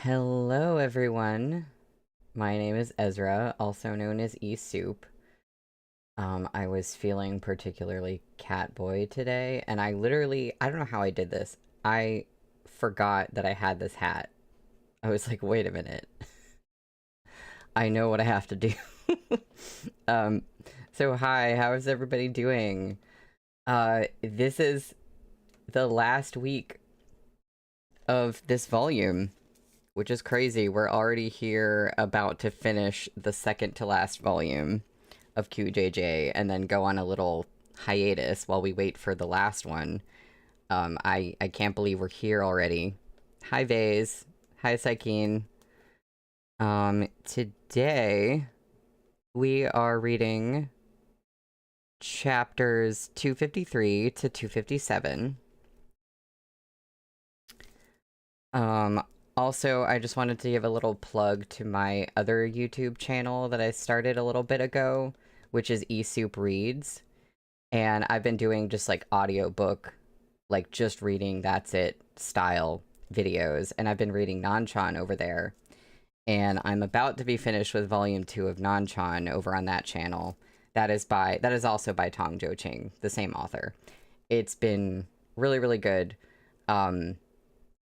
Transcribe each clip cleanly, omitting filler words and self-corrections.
Hello, everyone. My name is Ezra, also known as E-Soup. I was feeling particularly catboy today, and I don't know how I did this. I forgot that I had this hat. I was like, wait a minute. I know what I have to do. um, so hi, how is everybody doing? This is the last week of this volume, which is crazy. We're already here about to finish the second to last volume of QJJ and then go on a little hiatus while we wait for the last one. I can't believe we're here already. Hi, Vase. Hi, Saikin. Today we are reading chapters 253 to 257. Also, I just wanted to give a little plug to my other YouTube channel that I started a little bit ago, which is eSoup Reads. And I've been doing just like audiobook, like just reading, that's it, style videos. And I've been reading Nanchan over there. And I'm about to be finished with volume 2 of Nanchan over on that channel. That is also by Tong Jo Ching, the same author. It's been really, really good.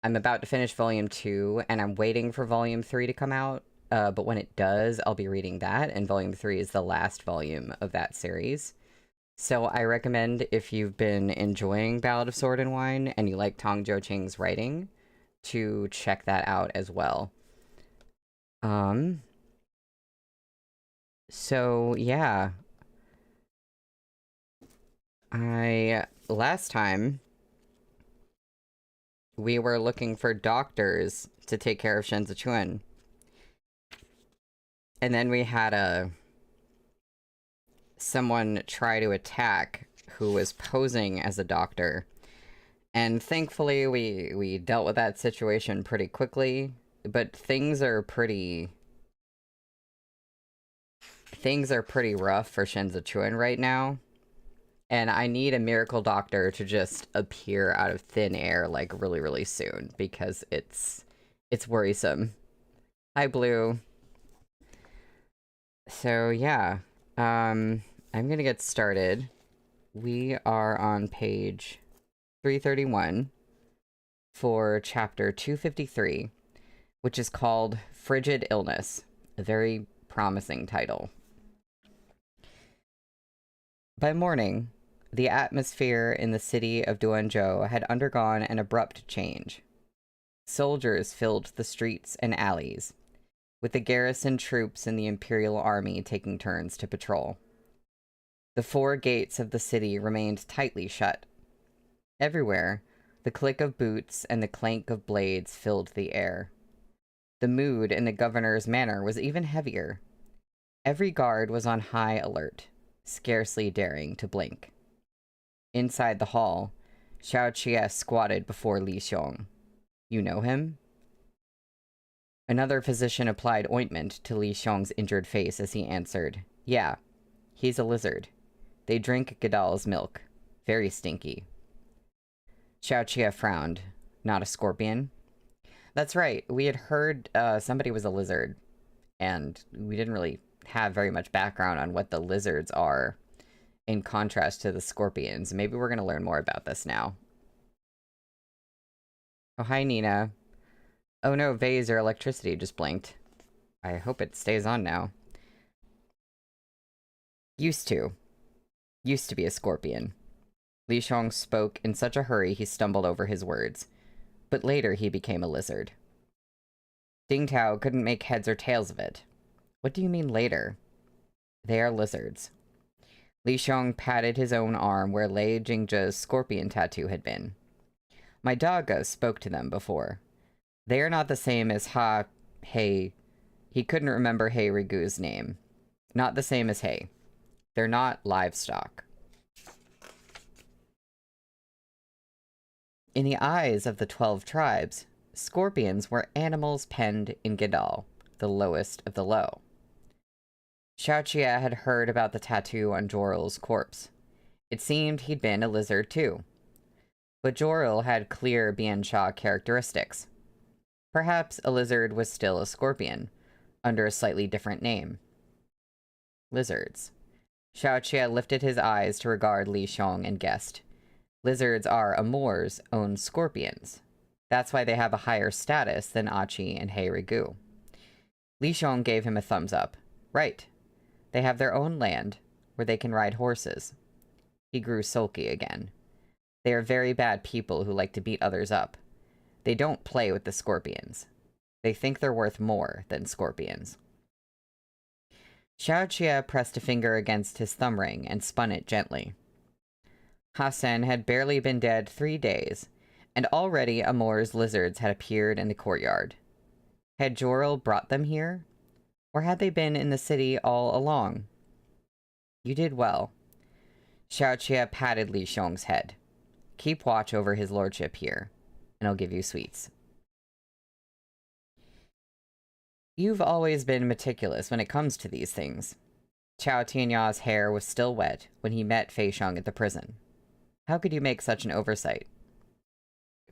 I'm about to finish volume 2, and I'm waiting for volume 3 to come out. But when it does, I'll be reading that, and volume 3 is the last volume of that series. So I recommend, if you've been enjoying Ballad of Sword and Wine and you like Tong Jo Ching's writing, to check that out as well. So yeah. Last time, we were looking for doctors to take care of Shenzi Chuan. And then we had someone try to attack who was posing as a doctor. And thankfully, we dealt with that situation pretty quickly. But things are pretty rough for Shenzi Chuan right now. And I need a miracle doctor to just appear out of thin air, like, really, really soon. Because it's worrisome. Hi, Blue. So, yeah. I'm gonna get started. We are on page 331 for chapter 253, which is called Frigid Illness. A very promising title. By morning, the atmosphere in the city of Duanzhou had undergone an abrupt change. Soldiers filled the streets and alleys, with the garrison troops and the Imperial Army taking turns to patrol. The 4 gates of the city remained tightly shut. Everywhere, the click of boots and the clank of blades filled the air. The mood in the governor's manner was even heavier. Every guard was on high alert, scarcely daring to blink. Inside the hall, Xiao Qie squatted before Li Xiong. You know him? Another physician applied ointment to Li Xiong's injured face as he answered, Yeah, he's a lizard. They drink Gadal's milk. Very stinky. Xiao Qie frowned. Not a scorpion? That's right, we had heard somebody was a lizard, and we didn't really have very much background on what the lizards are in contrast to the scorpions. Maybe we're going to learn more about this now. Oh, hi, Nina. Oh no, Vase, or electricity just blinked. I hope it stays on now. Used to be a scorpion. Li Xiong spoke in such a hurry he stumbled over his words. But later he became a lizard. Ding Tao couldn't make heads or tails of it. What do you mean later? They are lizards. Li Xiong patted his own arm where Lei Jingzhe's scorpion tattoo had been. My Daga spoke to them before. They are not the same as He. He couldn't remember He Rigu's name. Not the same as He. They're not livestock. In the eyes of the 12 tribes, scorpions were animals penned in Gadal, the lowest of the low. Xiao Qie had heard about the tattoo on Joril's corpse. It seemed he'd been a lizard too. But Joril had clear Biansha characteristics. Perhaps a lizard was still a scorpion, under a slightly different name. Lizards. Xiaoqie lifted his eyes to regard Li Xiong and guessed. Lizards are Amur's own scorpions. That's why they have a higher status than Achi and Hei Rigu. Li Xiong gave him a thumbs up. Right. They have their own land, where they can ride horses. He grew sulky again. They are very bad people who like to beat others up. They don't play with the scorpions. They think they're worth more than scorpions. Xiaoqie pressed a finger against his thumb ring and spun it gently. Hassan had barely been dead 3 days, and already Amur's lizards had appeared in the courtyard. Had Jorel brought them here? Or had they been in the city all along? You did well. Xiaoqie patted Li Xiong's head. Keep watch over his lordship here, and I'll give you sweets. You've always been meticulous when it comes to these things. Chao Tianya's hair was still wet when he met Fei Sheng at the prison. How could you make such an oversight?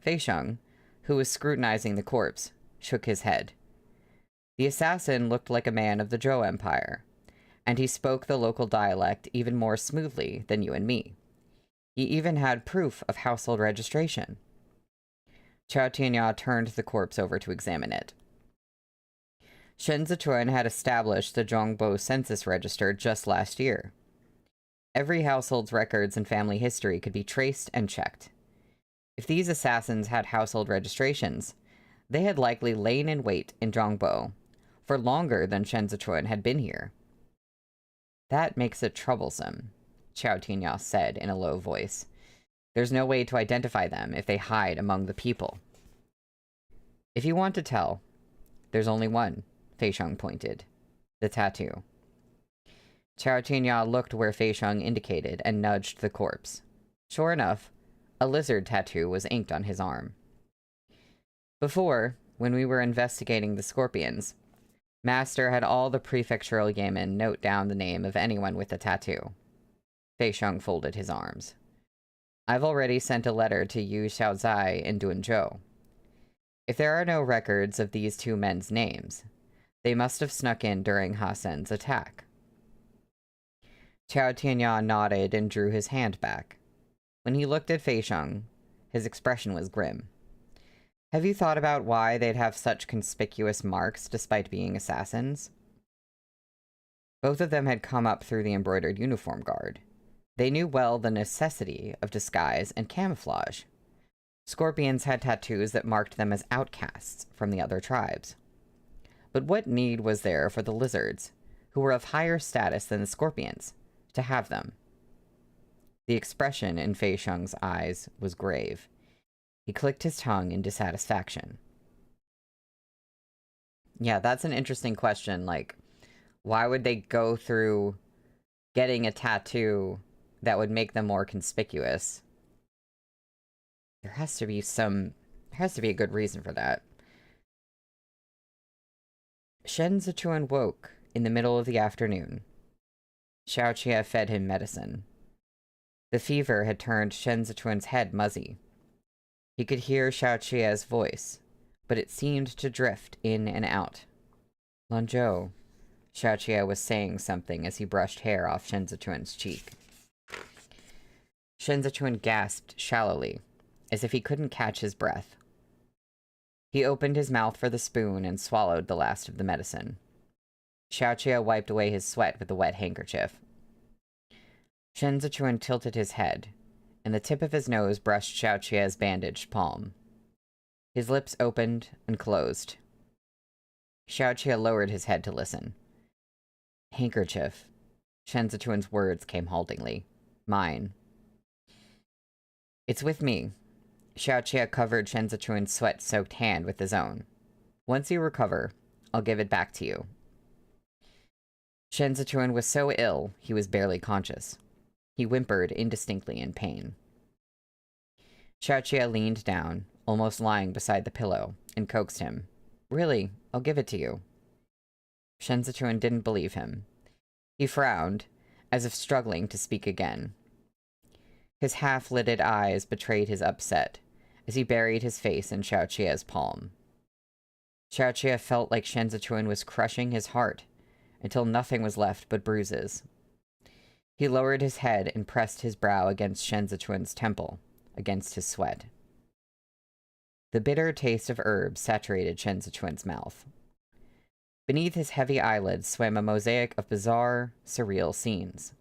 Fei Sheng, who was scrutinizing the corpse, shook his head. The assassin looked like a man of the Zhou Empire, and he spoke the local dialect even more smoothly than you and me. He even had proof of household registration. Chao Tianya turned the corpse over to examine it. Shen Zichuan had established the Zhongbo census register just last year. Every household's records and family history could be traced and checked. If these assassins had household registrations, they had likely lain in wait in Zhongbo for longer than Shen Zichuan had been here. That makes it troublesome, Chao Tianya said in a low voice. There's no way to identify them if they hide among the people. If you want to tell, there's only one, Fei Sheng pointed. The tattoo. Chao Tianya looked where Fei Sheng indicated and nudged the corpse. Sure enough, a lizard tattoo was inked on his arm. Before, when we were investigating the scorpions, Master had all the prefectural yeomen note down the name of anyone with a tattoo. Fei Sheng folded his arms. I've already sent a letter to Yu Xiaozai in Duanzhou. If there are no records of these 2 men's names, they must have snuck in during Hassan's attack. Chao Tianya nodded and drew his hand back. When he looked at Fei Sheng, his expression was grim. Have you thought about why they'd have such conspicuous marks despite being assassins? Both of them had come up through the embroidered uniform guard. They knew well the necessity of disguise and camouflage. Scorpions had tattoos that marked them as outcasts from the other tribes. But what need was there for the lizards, who were of higher status than the scorpions, to have them? The expression in Fei Sheng's eyes was grave. He clicked his tongue in dissatisfaction. Yeah, that's an interesting question. Like, why would they go through getting a tattoo that would make them more conspicuous? There has to be a good reason for that. Shen Zichuan woke in the middle of the afternoon. Xiaoqie fed him medicine. The fever had turned Shen Zichuan's head muzzy. He could hear Xiaoqie's voice, but it seemed to drift in and out. Lanzhou, Xiaoqie was saying something as he brushed hair off Shen Zichuan's cheek. Shen Zichuan gasped shallowly, as if he couldn't catch his breath. He opened his mouth for the spoon and swallowed the last of the medicine. Xiaoqie wiped away his sweat with a wet handkerchief. Shen Zichuan tilted his head, and the tip of his nose brushed Xiaoqie's bandaged palm. His lips opened and closed. Xiaoqie lowered his head to listen. Handkerchief. Shen Zichuan's words came haltingly. Mine. It's with me. Xiaoqie covered Shen Zichuan's sweat-soaked hand with his own. Once you recover, I'll give it back to you. Shen Zichuan was so ill, he was barely conscious. He whimpered indistinctly in pain. Xiaoqie leaned down, almost lying beside the pillow, and coaxed him. Really, I'll give it to you. Shen Zichuan didn't believe him. He frowned, as if struggling to speak again. His half-lidded eyes betrayed his upset, as he buried his face in Xiaoqie's palm. Xiaoqie felt like Shen Zichuan was crushing his heart until nothing was left but bruises. He lowered his head and pressed his brow against Shen Zichuan's temple, against his sweat. The bitter taste of herbs saturated Shen Zichuan's mouth. Beneath his heavy eyelids swam a mosaic of bizarre, surreal scenes.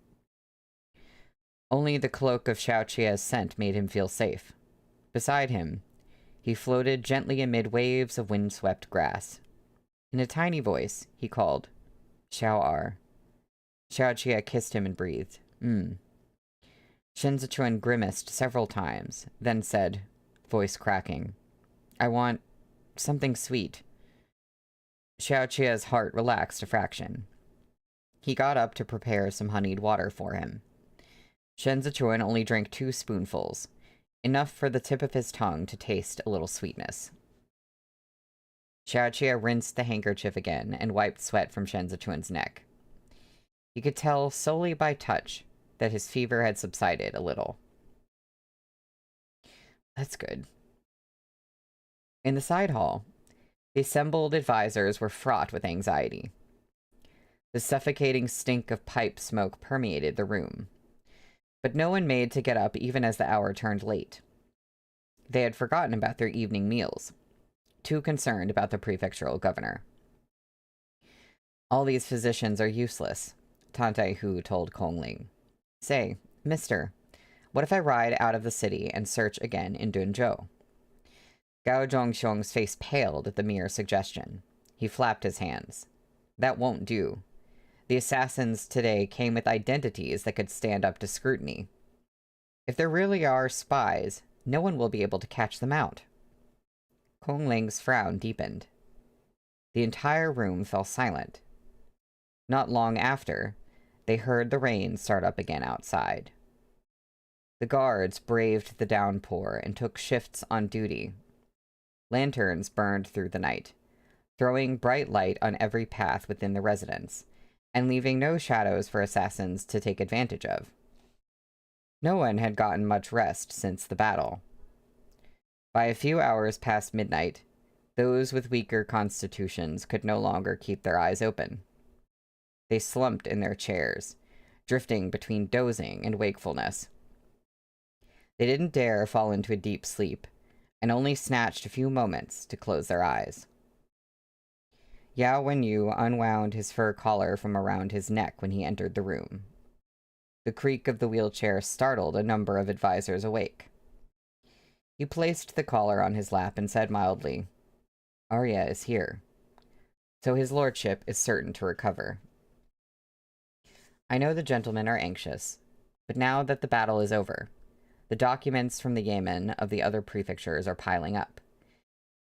Only the cloak of Xiaoqia's scent made him feel safe. Beside him, he floated gently amid waves of windswept grass. In a tiny voice, he called, "Xiao-er." Xiaoqia kissed him and breathed, Shen Zichuan grimaced several times, then said, voice cracking, "I want something sweet." Xiaoqia's heart relaxed a fraction. He got up to prepare some honeyed water for him. Shen Zichuan only drank 2 spoonfuls, enough for the tip of his tongue to taste a little sweetness. Xiaoqia rinsed the handkerchief again and wiped sweat from Shen Zichuan's neck. He could tell solely by touch that his fever had subsided a little. That's good. In the side hall, the assembled advisors were fraught with anxiety. The suffocating stink of pipe smoke permeated the room, but no one made to get up even as the hour turned late. They had forgotten about their evening meals, too concerned about the prefectural governor. "All these physicians are useless," Tante Hu told Kongling. "Say, mister, what if I ride out of the city and search again in Dunzhou?" Gao Zhongxiong's face paled at the mere suggestion. He flapped his hands. "That won't do. The assassins today came with identities that could stand up to scrutiny. If there really are spies, no one will be able to catch them out." Kongling's frown deepened. The entire room fell silent. Not long after, they heard the rain start up again outside. The guards braved the downpour and took shifts on duty. Lanterns burned through the night, throwing bright light on every path within the residence, and leaving no shadows for assassins to take advantage of. No one had gotten much rest since the battle. By a few hours past midnight, those with weaker constitutions could no longer keep their eyes open. They slumped in their chairs, drifting between dozing and wakefulness. They didn't dare fall into a deep sleep, and only snatched a few moments to close their eyes. Yao Wenyu unwound his fur collar from around his neck when he entered the room. The creak of the wheelchair startled a number of advisors awake. He placed the collar on his lap and said mildly, "Arya is here, so his lordship is certain to recover. I know the gentlemen are anxious, but now that the battle is over, the documents from the yeomen of the other prefectures are piling up.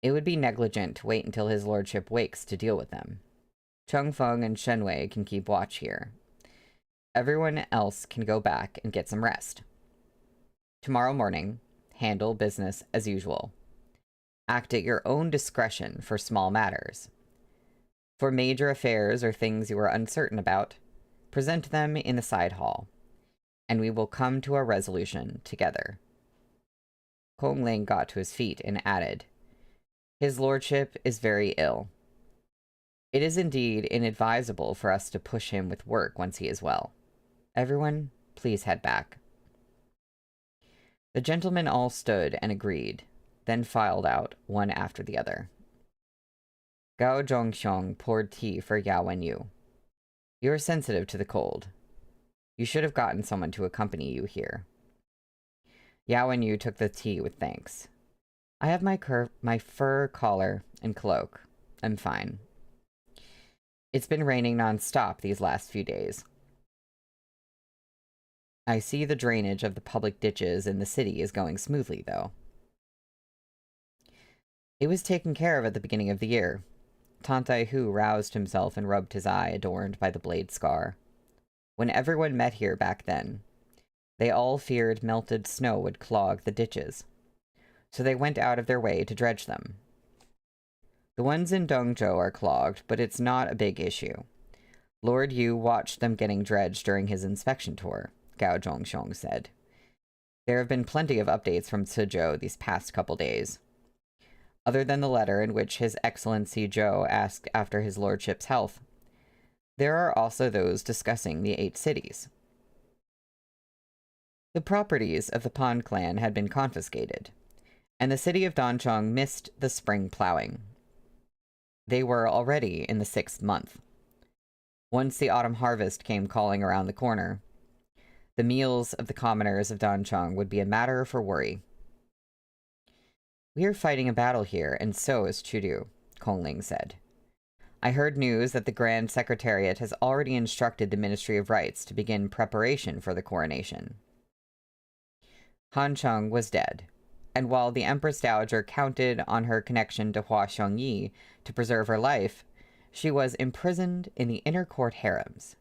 It would be negligent to wait until his lordship wakes to deal with them. Chengfeng and Shenwei can keep watch here. Everyone else can go back and get some rest. Tomorrow morning, handle business as usual. Act at your own discretion for small matters. For major affairs or things you are uncertain about, present them in the side hall, and we will come to a resolution together." Kongling got to his feet and added, "His lordship is very ill. It is indeed inadvisable for us to push him with work once he is well. Everyone, please head back." The gentlemen all stood and agreed, then filed out, one after the other. Gao Zhongxiong poured tea for Yao Wenyu. "You are sensitive to the cold. You should have gotten someone to accompany you here." Yao Wenyu took the tea with thanks. "I have my fur collar and cloak. I'm fine. It's been raining non-stop these last few days. I see the drainage of the public ditches in the city is going smoothly, though." "It was taken care of at the beginning of the year." Tante Hu roused himself and rubbed his eye adorned by the blade scar. "When everyone met here back then, they all feared melted snow would clog the ditches, so they went out of their way to dredge them. The ones in Dongzhou are clogged, but it's not a big issue. Lord Yu watched them getting dredged during his inspection tour," Gao Zhongxiong said. "There have been plenty of updates from Suzhou these past couple days. other than the letter in which His Excellency Zhou asked after his lordship's health. There are also those discussing the 8 cities. The properties of the Pan clan had been confiscated, and the city of Danchong missed the spring plowing. They were already in the 6th month. Once the autumn harvest came calling around the corner, the meals of the commoners of Danchong would be a matter for worry. "We are fighting a battle here, and so is Chudu," Kongling said. "I heard news that the Grand Secretariat has already instructed the Ministry of Rites to begin preparation for the coronation." Han Cheng was dead, and while the Empress Dowager counted on her connection to Hua Xiongyi to preserve her life, she was imprisoned in the inner court harems.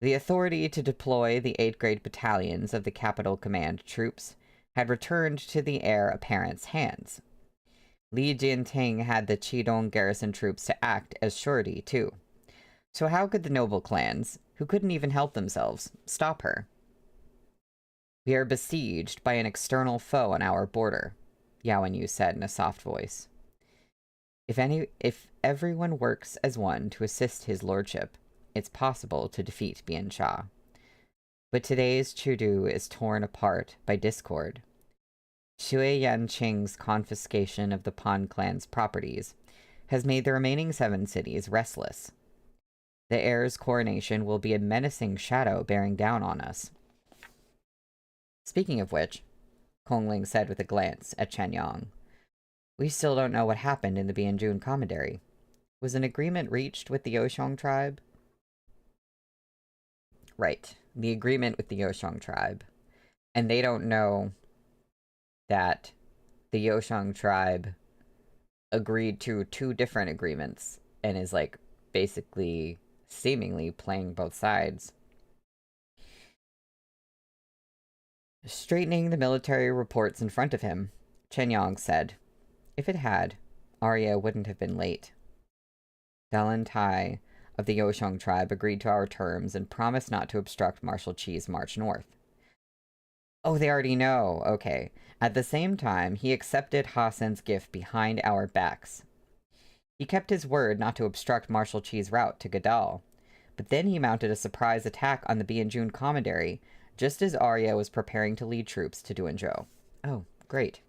The authority to deploy the 8 great battalions of the Capital Command troops had returned to the heir apparent's hands. Li Jinting had the Qidong garrison troops to act as surety, too. So how could the noble clans, who couldn't even help themselves, stop her? "We are besieged by an external foe on our border," Yao Yu said in a soft voice. If everyone works as one to assist his lordship, it's possible to defeat Bian Sha. But today's Chudu is torn apart by discord. Shui Yanqing's confiscation of the Pan clan's properties has made the remaining 7 cities restless. The heir's coronation will be a menacing shadow bearing down on us. Speaking of which, Kongling said with a glance at Chen Yang, "We still don't know what happened in the Bianjun commandery. Was an agreement reached with the Yoshong tribe?" Right, the agreement with the Yoshong tribe. And they don't know that the Yoshong tribe agreed to 2 different agreements and is, like, basically, seemingly playing both sides. Straightening the military reports in front of him, Chen Yang said, "If it had, Arya wouldn't have been late. Dalan Tai of the Yoshong tribe agreed to our terms and promised not to obstruct Marshal Qi's march north." Oh, they already know. Okay. At the same time, he accepted Hassan's gift behind our backs. He kept his word not to obstruct Marshal Qi's route to Gadal, but then he mounted a surprise attack on the Bianjun commandery just as Arya was preparing to lead troops to Duanzhou. Oh, great.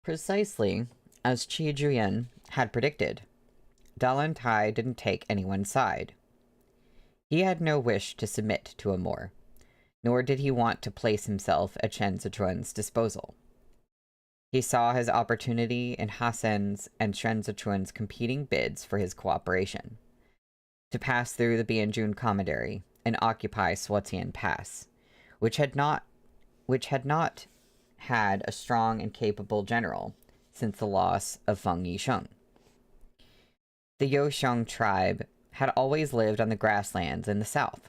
Precisely as Qi Juyan had predicted, Dalan Tai didn't take anyone's side. He had no wish to submit to Amor, nor did he want to place himself at Chen Zichuan's disposal. He saw his opportunity in Hassan's and Chen Zichuan's competing bids for his cooperation, to pass through the Bianjun commandery and occupy Suotian Pass, which had not had a strong and capable general since the loss of Feng Yisheng. The Yoshong tribe had always lived on the grasslands in the south.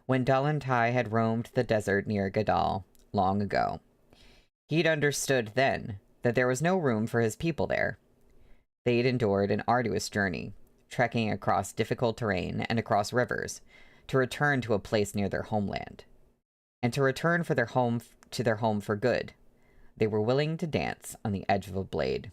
When Dalan Tai had roamed the desert near Gadal long ago, he'd understood then that there was no room for his people there. They'd endured an arduous journey, trekking across difficult terrain and across rivers, to return to a place near their homeland. And to return to their home for good, they were willing to dance on the edge of a blade.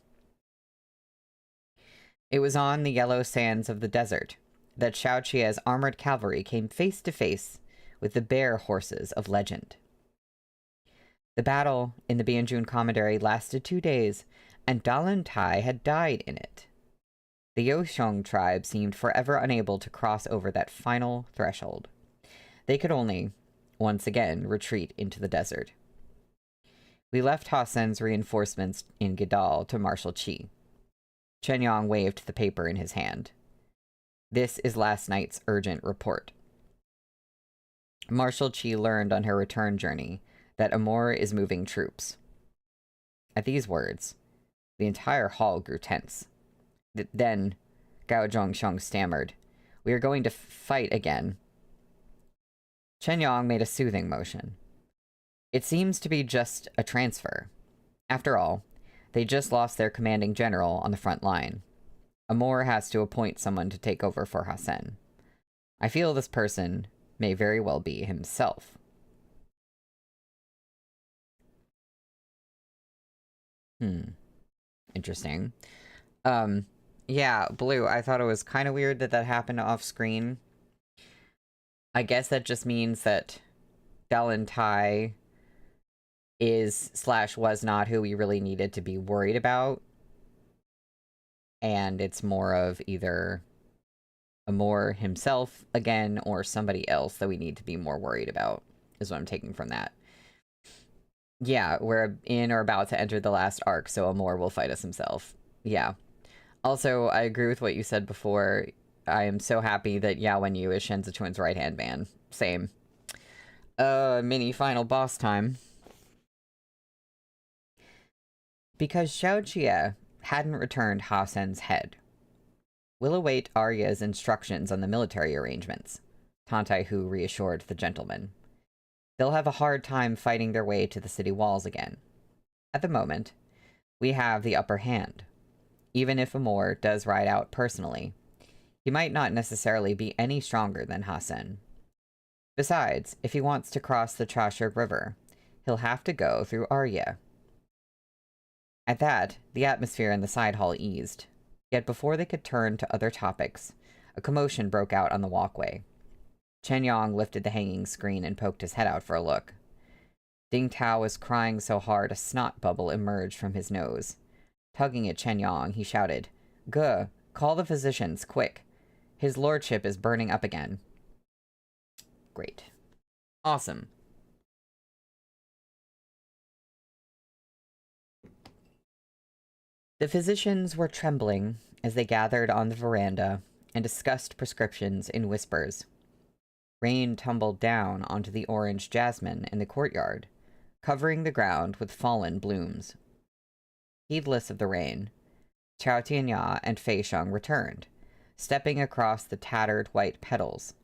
It was on the yellow sands of the desert that Shaoqia's armored cavalry came face to face with the bear horses of legend. The battle in the Bianjun commandery lasted 2 days, and Dalan Tai had died in it. The Yoshong tribe seemed forever unable to cross over that final threshold. They could only, once again, retreat into the desert. We left Hassan's reinforcements in Gadal to Marshal Qi. Chen Yang waved the paper in his hand. This is last night's urgent report. Marshal Qi learned on her return journey that Amor is moving troops. At these words, the entire hall grew tense. Then, Gao Zhongsheng stammered, "We are going to fight again." Chen Yang made a soothing motion. "It seems to be just a transfer. After all, they just lost their commanding general on the front line. Amor has to appoint someone to take over for Hassan. I feel this person may very well be himself." Interesting. Yeah, Blue, I thought it was kind of weird that that happened off screen. I guess that just means that Valentai is / was not who we really needed to be worried about. And it's more of either Amor himself again or somebody else that we need to be more worried about, is what I'm taking from that. Yeah, we're in or about to enter the last arc, so Amor will fight us himself. Yeah. Also, I agree with what you said before. I am so happy that Yao and Yu is Shenzi Chuan's right-hand man. Same. Mini final boss time. Because Xiao Jie hadn't returned Ha Sen's head. We'll await Arya's instructions on the military arrangements, Tantai Hu reassured the gentleman. They'll have a hard time fighting their way to the city walls again. At the moment, we have the upper hand. Even if Amor does ride out personally, he might not necessarily be any stronger than Ha Sen. Besides, if he wants to cross the Chashur River, he'll have to go through Arya. At that, the atmosphere in the side hall eased. Yet before they could turn to other topics, a commotion broke out on the walkway. Chen Yang lifted the hanging screen and poked his head out for a look. Ding Tao was crying so hard a snot bubble emerged from his nose. Tugging at Chen Yang, he shouted, "Guh, call the physicians, quick. His lordship is burning up again." Great. Awesome. The physicians were trembling as they gathered on the veranda and discussed prescriptions in whispers. Rain tumbled down onto the orange jasmine in the courtyard, covering the ground with fallen blooms. Heedless of the rain, Chao Tianya and Fei Sheng returned, stepping across the tattered white petals,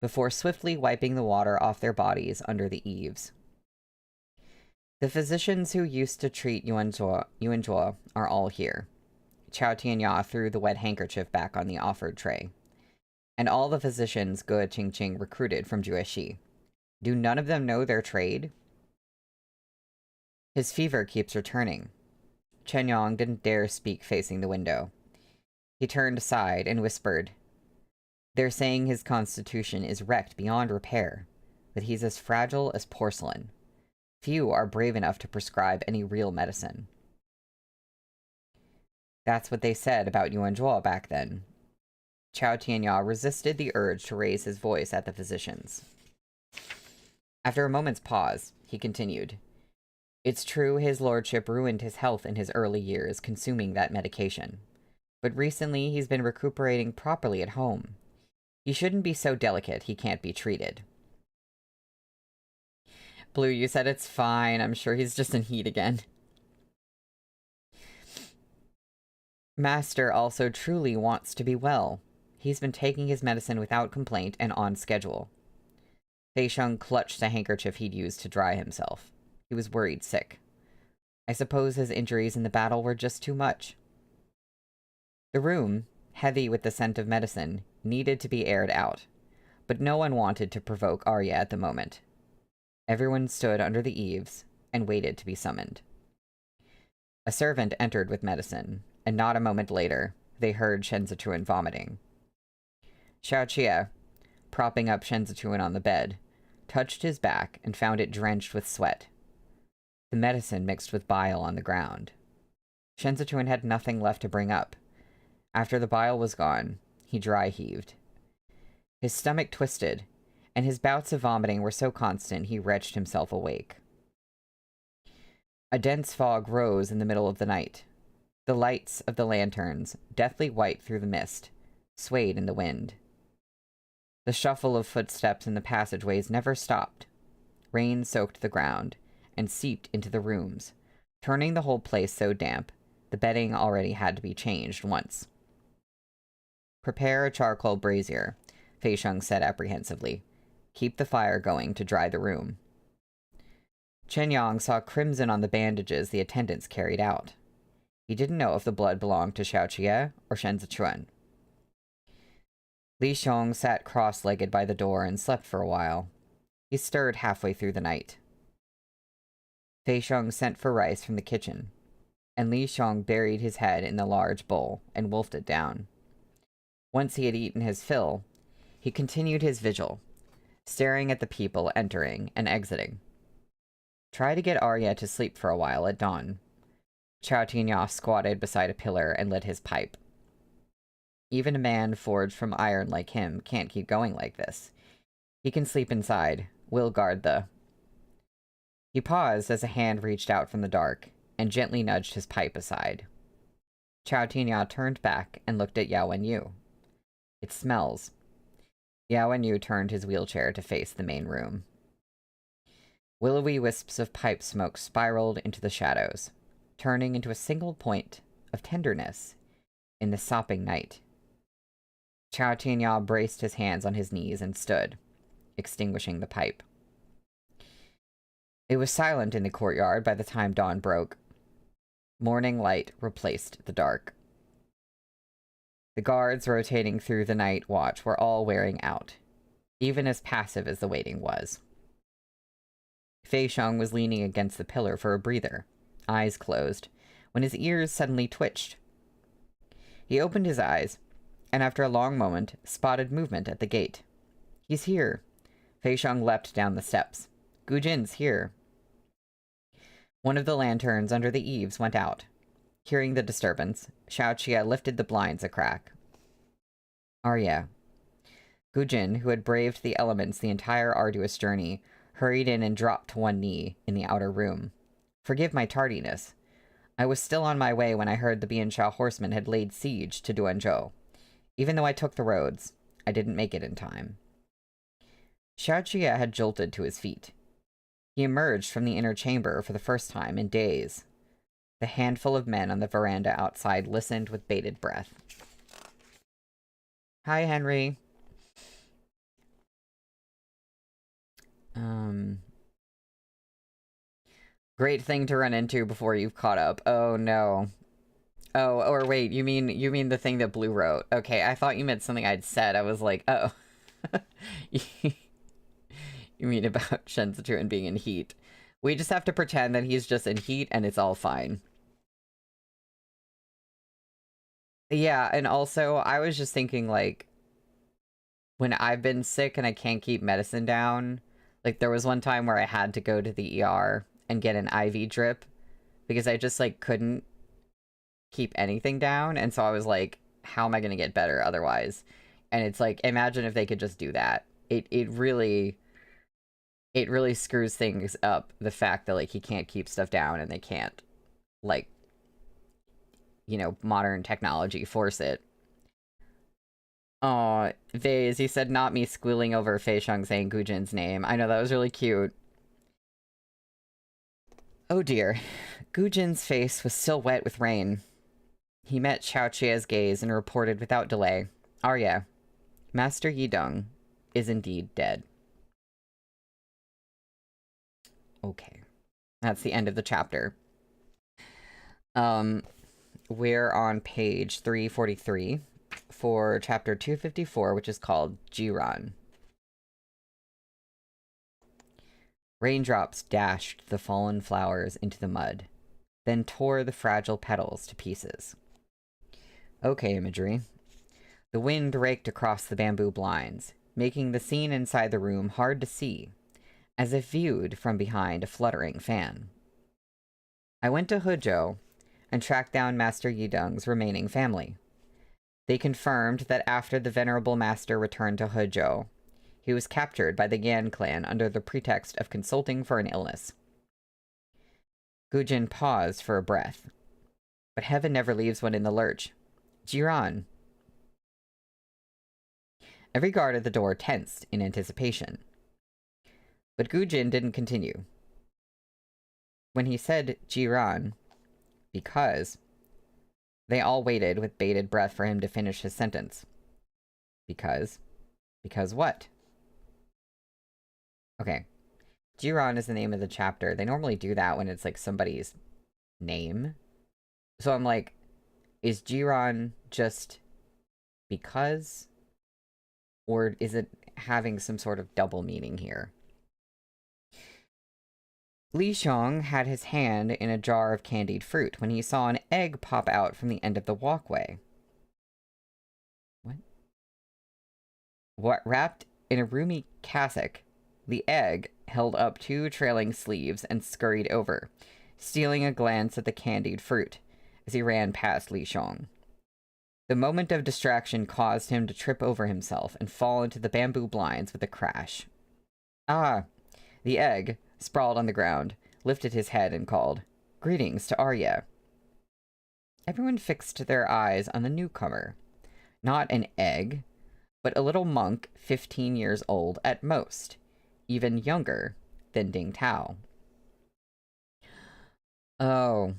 before swiftly wiping the water off their bodies under the eaves. The physicians who used to treat Yuan Zhuo are all here. Chao Tianya threw the wet handkerchief back on the offered tray. And all the physicians Ge Qingqing recruited from Jueshi. Do none of them know their trade? His fever keeps returning. Chen Yang didn't dare speak facing the window. He turned aside and whispered, "They're saying his constitution is wrecked beyond repair, that he's as fragile as porcelain. Few are brave enough to prescribe any real medicine." That's what they said about Yuan Zhuo back then. Chao Tianya resisted the urge to raise his voice at the physicians. After a moment's pause, he continued, "It's true his lordship ruined his health in his early years consuming that medication. But recently he's been recuperating properly at home. He shouldn't be so delicate he can't be treated." Blue, you said it's fine. I'm sure he's just in heat again. Master also truly wants to be well. He's been taking his medicine without complaint and on schedule. Fei Sheng clutched the handkerchief he'd used to dry himself. He was worried sick. I suppose his injuries in the battle were just too much. The room, heavy with the scent of medicine, needed to be aired out, but no one wanted to provoke Arya at the moment. Everyone stood under the eaves and waited to be summoned. A servant entered with medicine, and not a moment later, they heard Shenzi Chuan vomiting. Xiao Jie, propping up Shenzi Chuan on the bed, touched his back and found it drenched with sweat. The medicine mixed with bile on the ground. Shenzi Chuan had nothing left to bring up. After the bile was gone, he dry-heaved. His stomach twisted, and his bouts of vomiting were so constant he wrenched himself awake. A dense fog rose in the middle of the night. The lights of the lanterns, deathly white through the mist, swayed in the wind. The shuffle of footsteps in the passageways never stopped. Rain soaked the ground and seeped into the rooms, turning the whole place so damp, the bedding already had to be changed once. "Prepare a charcoal brazier," Fei Sheng said apprehensively. "Keep the fire going to dry the room." Chen Yang saw crimson on the bandages the attendants carried out. He didn't know if the blood belonged to Xiao Jie or Shenzi Chuan. Li Xiong sat cross-legged by the door and slept for a while. He stirred halfway through the night. Fei Sheng sent for rice from the kitchen. and Li Xiong buried his head in the large bowl and wolfed it down. Once he had eaten his fill, he continued his vigil, staring at the people entering and exiting. Try to get Arya to sleep for a while at dawn. Chao Tigna squatted beside a pillar and lit his pipe. Even a man forged from iron like him can't keep going like this. He can sleep inside. We'll guard the... He paused as a hand reached out from the dark and gently nudged his pipe aside. Chao Tigna turned back and looked at Yao Wenyu. It smells. Yao Wenyu turned his wheelchair to face the main room. Willowy wisps of pipe smoke spiraled into the shadows, turning into a single point of tenderness in the sopping night. Chao Tigna braced his hands on his knees and stood, extinguishing the pipe. It was silent in the courtyard by the time dawn broke. Morning light replaced the dark. The guards rotating through the night watch were all wearing out, even as passive as the waiting was. Fei Xiong was leaning against the pillar for a breather, eyes closed, when his ears suddenly twitched. He opened his eyes, and after a long moment, spotted movement at the gate. He's here. Fei Xiong leapt down the steps. Gu Jin's here. One of the lanterns under the eaves went out. Hearing the disturbance, Xiao Qia lifted the blinds a crack. Arya. Gu Jin, who had braved the elements the entire arduous journey, hurried in and dropped to one knee in the outer room. Forgive my tardiness. I was still on my way when I heard the Bianshao horsemen had laid siege to Duanzhou. Even though I took the roads, I didn't make it in time. Xiao Qia had jolted to his feet. He emerged from the inner chamber for the first time in days. The handful of men on the veranda outside listened with bated breath. Hi, Henry. Great thing to run into before you've caught up. Oh, no. Oh, or wait, you mean the thing that Blue wrote. Okay, I thought you meant something I'd said. I was like, oh. You mean about Shenzi being in heat. We just have to pretend that he's just in heat and it's all fine. Yeah, and also, I was just thinking, like, when I've been sick and I can't keep medicine down, like, there was one time where I had to go to the ER and get an IV drip because I just, like, couldn't keep anything down, and so I was like, how am I going to get better otherwise? And it's like, imagine if they could just do that. It really screws things up, the fact that, like, he can't keep stuff down and they can't, like, you know, modern technology force it. Aw, Vase, he said, not me squealing over Fei Xiong saying Gu Jin's name. I know, that was really cute. Oh dear. Gu Jin's face was still wet with rain. He met Xiao Qia's gaze and reported without delay, Arya, Master Yidong is indeed dead. Okay. That's the end of the chapter. We're on page 343 for chapter 254, which is called Jiran. Raindrops dashed the fallen flowers into the mud, then tore the fragile petals to pieces. Okay, imagery. The wind raked across the bamboo blinds, making the scene inside the room hard to see, as if viewed from behind a fluttering fan. I went to Huzhou and tracked down Master Yidong's remaining family. They confirmed that after the Venerable Master returned to Huzhou, he was captured by the Yan clan under the pretext of consulting for an illness. Gu Jin paused for a breath. But heaven never leaves one in the lurch. Jiran. Every guard at the door tensed in anticipation. But Gu Jin didn't continue. When he said Jiran, because, they all waited with bated breath for him to finish his sentence. Because what? Okay. Jiran is the name of the chapter. They normally do that when it's like somebody's name. So I'm like, is Jiran just because? Or is it having some sort of double meaning here? Li Xiong had his hand in a jar of candied fruit when he saw an egg pop out from the end of the walkway. What? Wrapped in a roomy cassock, the egg held up two trailing sleeves and scurried over, stealing a glance at the candied fruit as he ran past Li Xiong. The moment of distraction caused him to trip over himself and fall into the bamboo blinds with a crash. Ah! The egg, sprawled on the ground, lifted his head and called, "Greetings to Arya." Everyone fixed their eyes on the newcomer. Not an egg, but a little monk 15 years old at most, even younger than Ding Tao. Oh.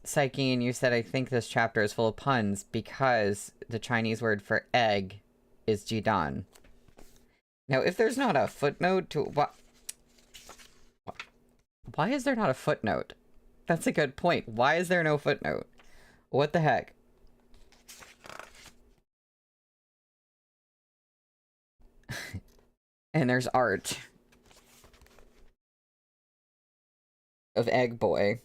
Psyche, you said I think this chapter is full of puns because the Chinese word for egg is jidan. Now, if there's not a footnote to... Why is there not a footnote? That's a good point. Why is there no footnote? What the heck? And there's art of Egg Boy.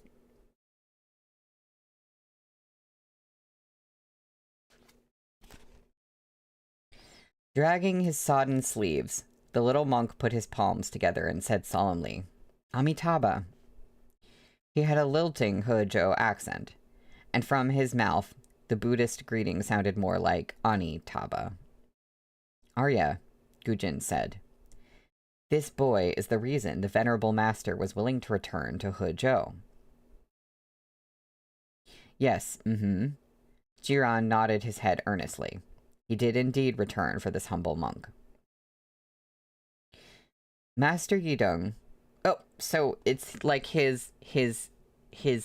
Dragging his sodden sleeves, the little monk put his palms together and said solemnly, "Amitabha." He had a lilting Hezhou accent, and from his mouth, the Buddhist greeting sounded more like Anitabha. "Arya," Gujin said. "This boy is the reason the Venerable Master was willing to return to Hezhou." "Yes, Jiran nodded his head earnestly. He did indeed return for this humble monk. Master Yidong... Oh, so it's like his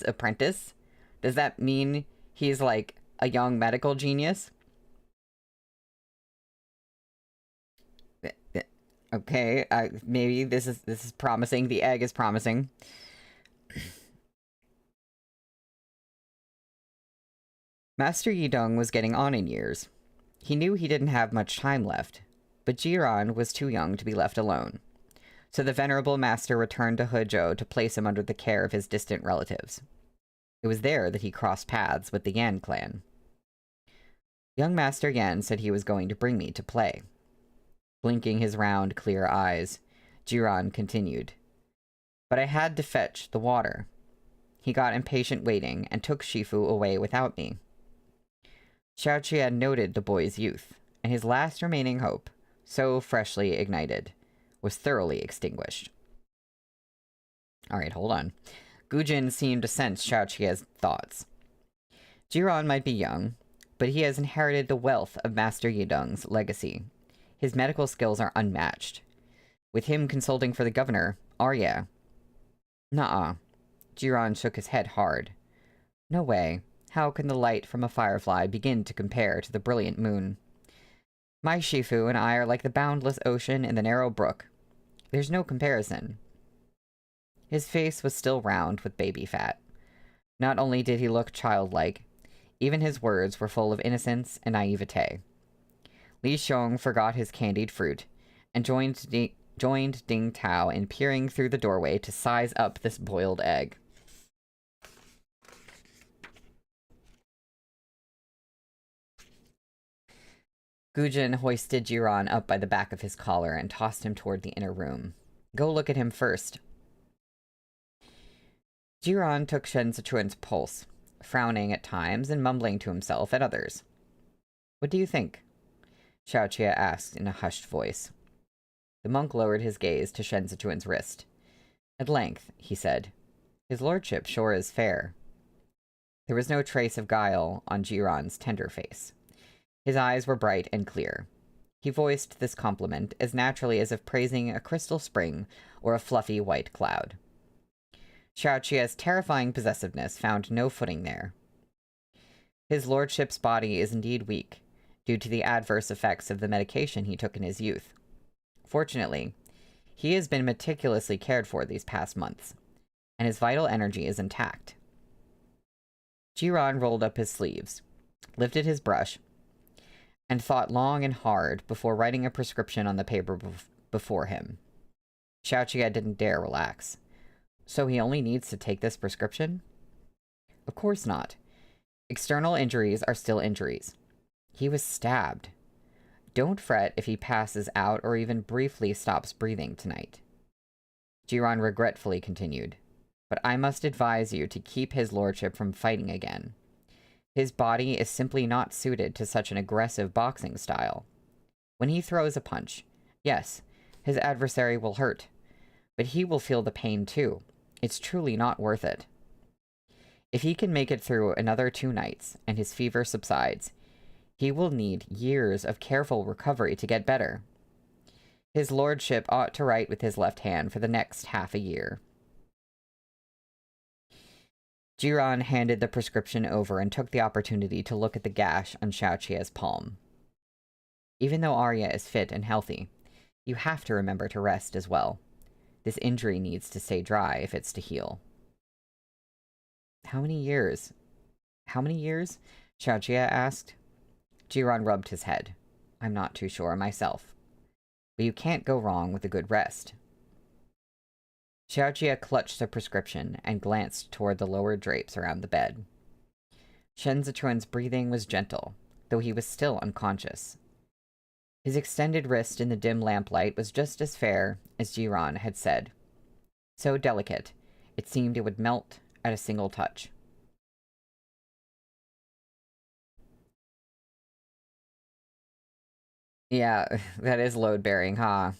apprentice? Does that mean he's like a young medical genius? Okay, maybe this is promising. The egg is promising. Master Yidong was getting on in years. He knew he didn't have much time left, but Jiran was too young to be left alone. So the Venerable Master returned to Hezhou to place him under the care of his distant relatives. It was there that he crossed paths with the Yan clan. Young Master Yan said he was going to bring me to play. Blinking his round, clear eyes, Jiran continued. But I had to fetch the water. He got impatient waiting and took Shifu away without me. Xiaoqi had noted the boy's youth, and his last remaining hope, so freshly ignited, was thoroughly extinguished. Alright, hold on. Gujin seemed to sense Xiaoqi's thoughts. Jiran might be young, but he has inherited the wealth of Master Yidong's legacy. His medical skills are unmatched. With him consulting for the governor, Arya... Nuh-uh. Jiran shook his head hard. No way. How can the light from a firefly begin to compare to the brilliant moon? My Shifu and I are like the boundless ocean and the narrow brook. There's no comparison. His face was still round with baby fat. Not only did he look childlike, even his words were full of innocence and naivete. Li Xiong forgot his candied fruit and joined Ding Tao in peering through the doorway to size up this boiled egg. Gujin hoisted Jiran up by the back of his collar and tossed him toward the inner room. Go look at him first. Jiran took Shen Zichuan's pulse, frowning at times and mumbling to himself at others. What do you think? Xiaoqi asked in a hushed voice. The monk lowered his gaze to Shen Zichuan's wrist. At length, he said, His lordship sure is fair. There was no trace of guile on Jiran's tender face. His eyes were bright and clear. He voiced this compliment as naturally as if praising a crystal spring or a fluffy white cloud. Xiaoqi's terrifying possessiveness found no footing there. His lordship's body is indeed weak, due to the adverse effects of the medication he took in his youth. Fortunately, he has been meticulously cared for these past months, and his vital energy is intact. Jiran rolled up his sleeves, lifted his brush, and thought long and hard before writing a prescription on the paper before him. Xiaoqi didn't dare relax. So he only needs to take this prescription? Of course not. External injuries are still injuries. He was stabbed. Don't fret if he passes out or even briefly stops breathing tonight. Jiran regretfully continued, but I must advise you to keep his lordship from fighting again. His body is simply not suited to such an aggressive boxing style. When he throws a punch, yes, his adversary will hurt, but he will feel the pain too. It's truly not worth it. If he can make it through another 2 nights and his fever subsides, he will need years of careful recovery to get better. His lordship ought to write with his left hand for the next half a year. Jiran handed the prescription over and took the opportunity to look at the gash on Xiaoqia's palm. Even though Arya is fit and healthy, you have to remember to rest as well. This injury needs to stay dry if it's to heal. How many years? How many years? Xiaoqia asked. Jiran rubbed his head. I'm not too sure myself. But you can't go wrong with a good rest. Xiaoqia clutched the prescription and glanced toward the lower drapes around the bed. Shen Zichuan's breathing was gentle, though he was still unconscious. His extended wrist in the dim lamplight was just as fair as Jiran had said. So delicate, it seemed it would melt at a single touch. Yeah, that is load-bearing, huh?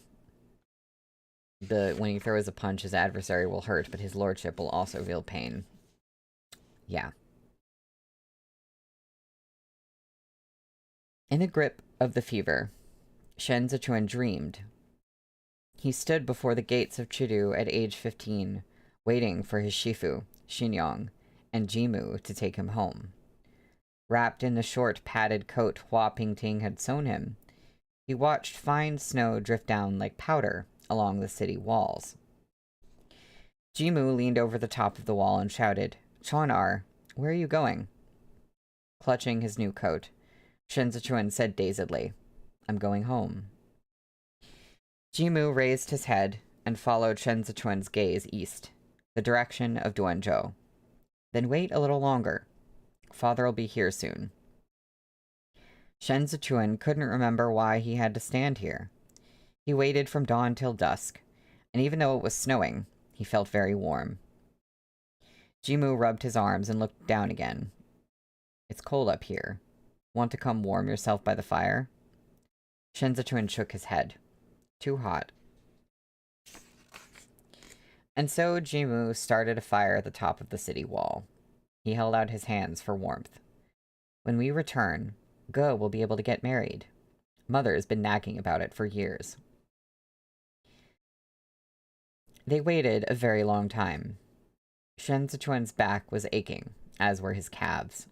When he throws a punch, his adversary will hurt, but his lordship will also feel pain. Yeah. In the grip of the fever, Shen Zichuan dreamed. He stood before the gates of Chidu at age 15, waiting for his Shifu, Xinyang, and Jimu to take him home. Wrapped in the short, padded coat Hua Pingting had sewn him, he watched fine snow drift down like powder along the city walls. Jimu leaned over the top of the wall and shouted, Chuanar, where are you going? Clutching his new coat, Shen Zichuan said dazedly, I'm going home. Jimu raised his head and followed Shen Zichuan's gaze east, the direction of Duanzhou. Then wait a little longer. Father'll be here soon. Shen Zichuan couldn't remember why he had to stand here. He waited from dawn till dusk, and even though it was snowing, he felt very warm. Jimu rubbed his arms and looked down again. It's cold up here. Want to come warm yourself by the fire? Shen Zichuan shook his head. Too hot. And so Jimu started a fire at the top of the city wall. He held out his hands for warmth. When we return, Ge will be able to get married. Mother's been nagging about it for years. They waited a very long time. Shen Zichuan's back was aching, as were his calves.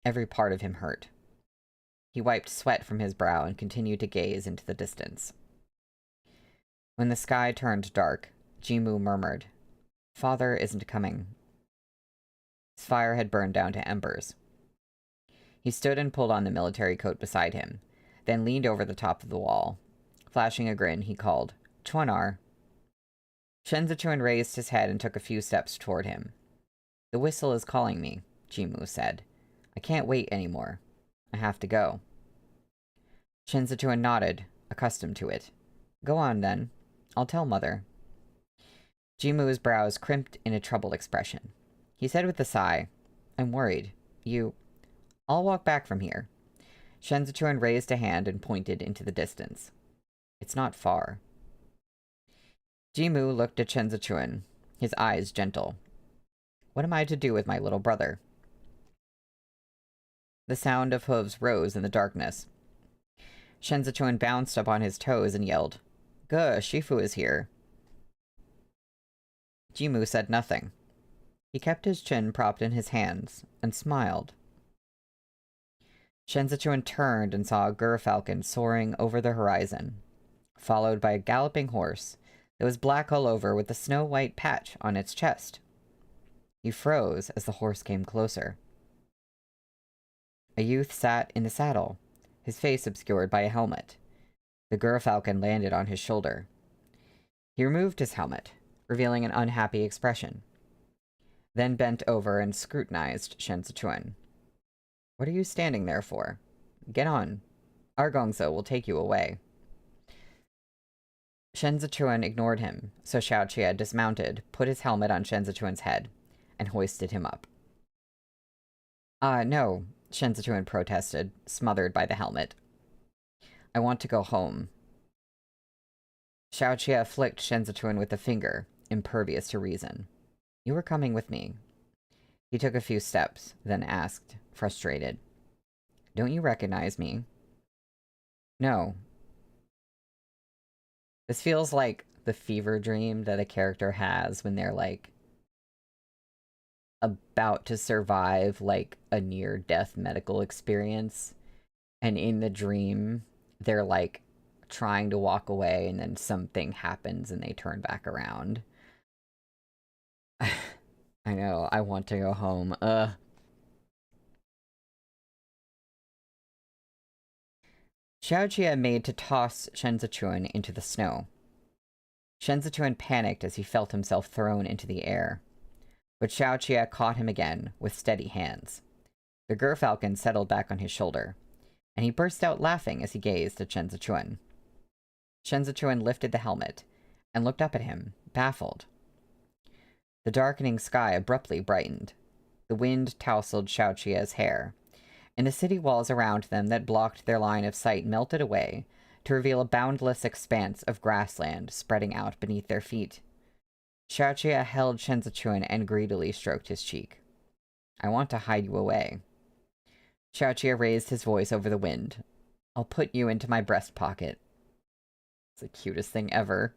Every part of him hurt. He wiped sweat from his brow and continued to gaze into the distance. When the sky turned dark, Jimu murmured, Father isn't coming. His fire had burned down to embers. He stood and pulled on the military coat beside him, then leaned over the top of the wall. Flashing a grin, he called, Chuanar. Shen Zichuan raised his head and took a few steps toward him. The whistle is calling me, Jimu said. I can't wait anymore. I have to go. Shen Zichuan nodded, accustomed to it. Go on, then. I'll tell Mother. Jimu's brows crimped in a troubled expression. He said with a sigh, I'm worried. I'll walk back from here. Shen Zichuan raised a hand and pointed into the distance. It's not far. Jimu looked at Shen Zichuan, his eyes gentle. What am I to do with my little brother? The sound of hooves rose in the darkness. Shen Zichuan bounced up on his toes and yelled, Ge, Shifu is here. Jimu said nothing. He kept his chin propped in his hands and smiled. Shen Zichuan turned and saw a gerfalcon soaring over the horizon, followed by a galloping horse that was black all over with a snow-white patch on its chest. He froze as the horse came closer. A youth sat in the saddle, his face obscured by a helmet. The gerfalcon landed on his shoulder. He removed his helmet, revealing an unhappy expression, then bent over and scrutinized Shen Zichuan. What are you standing there for? Get on. Our gongso will take you away. Shen Zichuan ignored him, so Xiao Qie dismounted, put his helmet on Shen Zichuan's head, and hoisted him up. No, Shen Zichuan protested, smothered by the helmet. I want to go home. Xiao Qie flicked Shen Zichuan with a finger, impervious to reason. You were coming with me. He took a few steps, then asked, frustrated. Don't you recognize me? No. This feels like the fever dream that a character has when they're, like, about to survive, like, a near-death medical experience. And in the dream, they're, like, trying to walk away, and then something happens and they turn back around. I know, I want to go home. Xiao Qie made to toss Shen Zichuan into the snow. Shen Zichuan panicked as he felt himself thrown into the air. But Xiao Qie caught him again, with steady hands. The gerfalcon settled back on his shoulder, and he burst out laughing as he gazed at Shen Zichuan. Shen Zichuan lifted the helmet, and looked up at him, baffled. The darkening sky abruptly brightened. The wind tousled Xiao Qie's hair, and the city walls around them that blocked their line of sight melted away to reveal a boundless expanse of grassland spreading out beneath their feet. Xiao Qie held Shen Zichuan and greedily stroked his cheek. I want to hide you away. Xiao Qie raised his voice over the wind. I'll put you into my breast pocket. It's the cutest thing ever.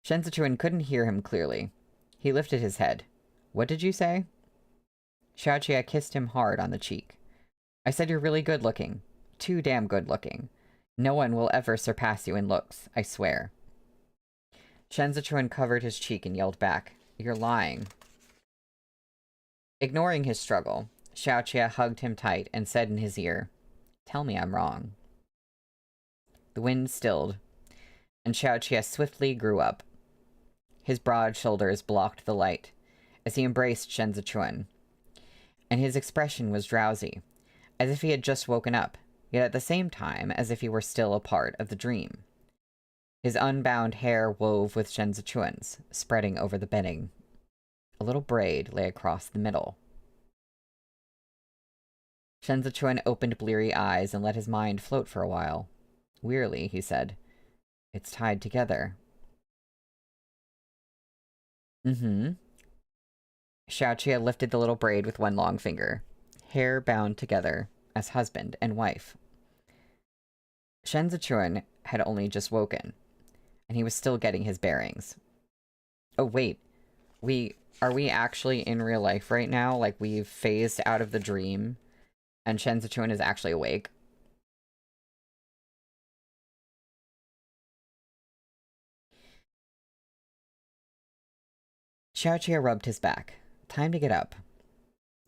Shen Zichuan couldn't hear him clearly. He lifted his head. What did you say? Xiao Qie kissed him hard on the cheek. I said you're really good looking. Too damn good looking. No one will ever surpass you in looks, I swear. Shen Zichuan covered his cheek and yelled back, You're lying. Ignoring his struggle, Xiao Qie hugged him tight and said in his ear, Tell me I'm wrong. The wind stilled, and Xiao Qie swiftly grew up. His broad shoulders blocked the light as he embraced Shen Zichuan, and his expression was drowsy, as if he had just woken up, yet at the same time as if he were still a part of the dream. His unbound hair wove with Shen Zichuan's, spreading over the bedding. A little braid lay across the middle. Shen Zichuan opened bleary eyes and let his mind float for a while. Wearily, he said, It's tied together. Mm-hmm. Xiao Qie lifted the little braid with one long finger, hair bound together as husband and wife. Shen Zichuan had only just woken, and he was still getting his bearings. Oh, wait. Are we actually in real life right now? Like, we've phased out of the dream, and Shen Zichuan is actually awake? Xiao Qie rubbed his back. Time to get up.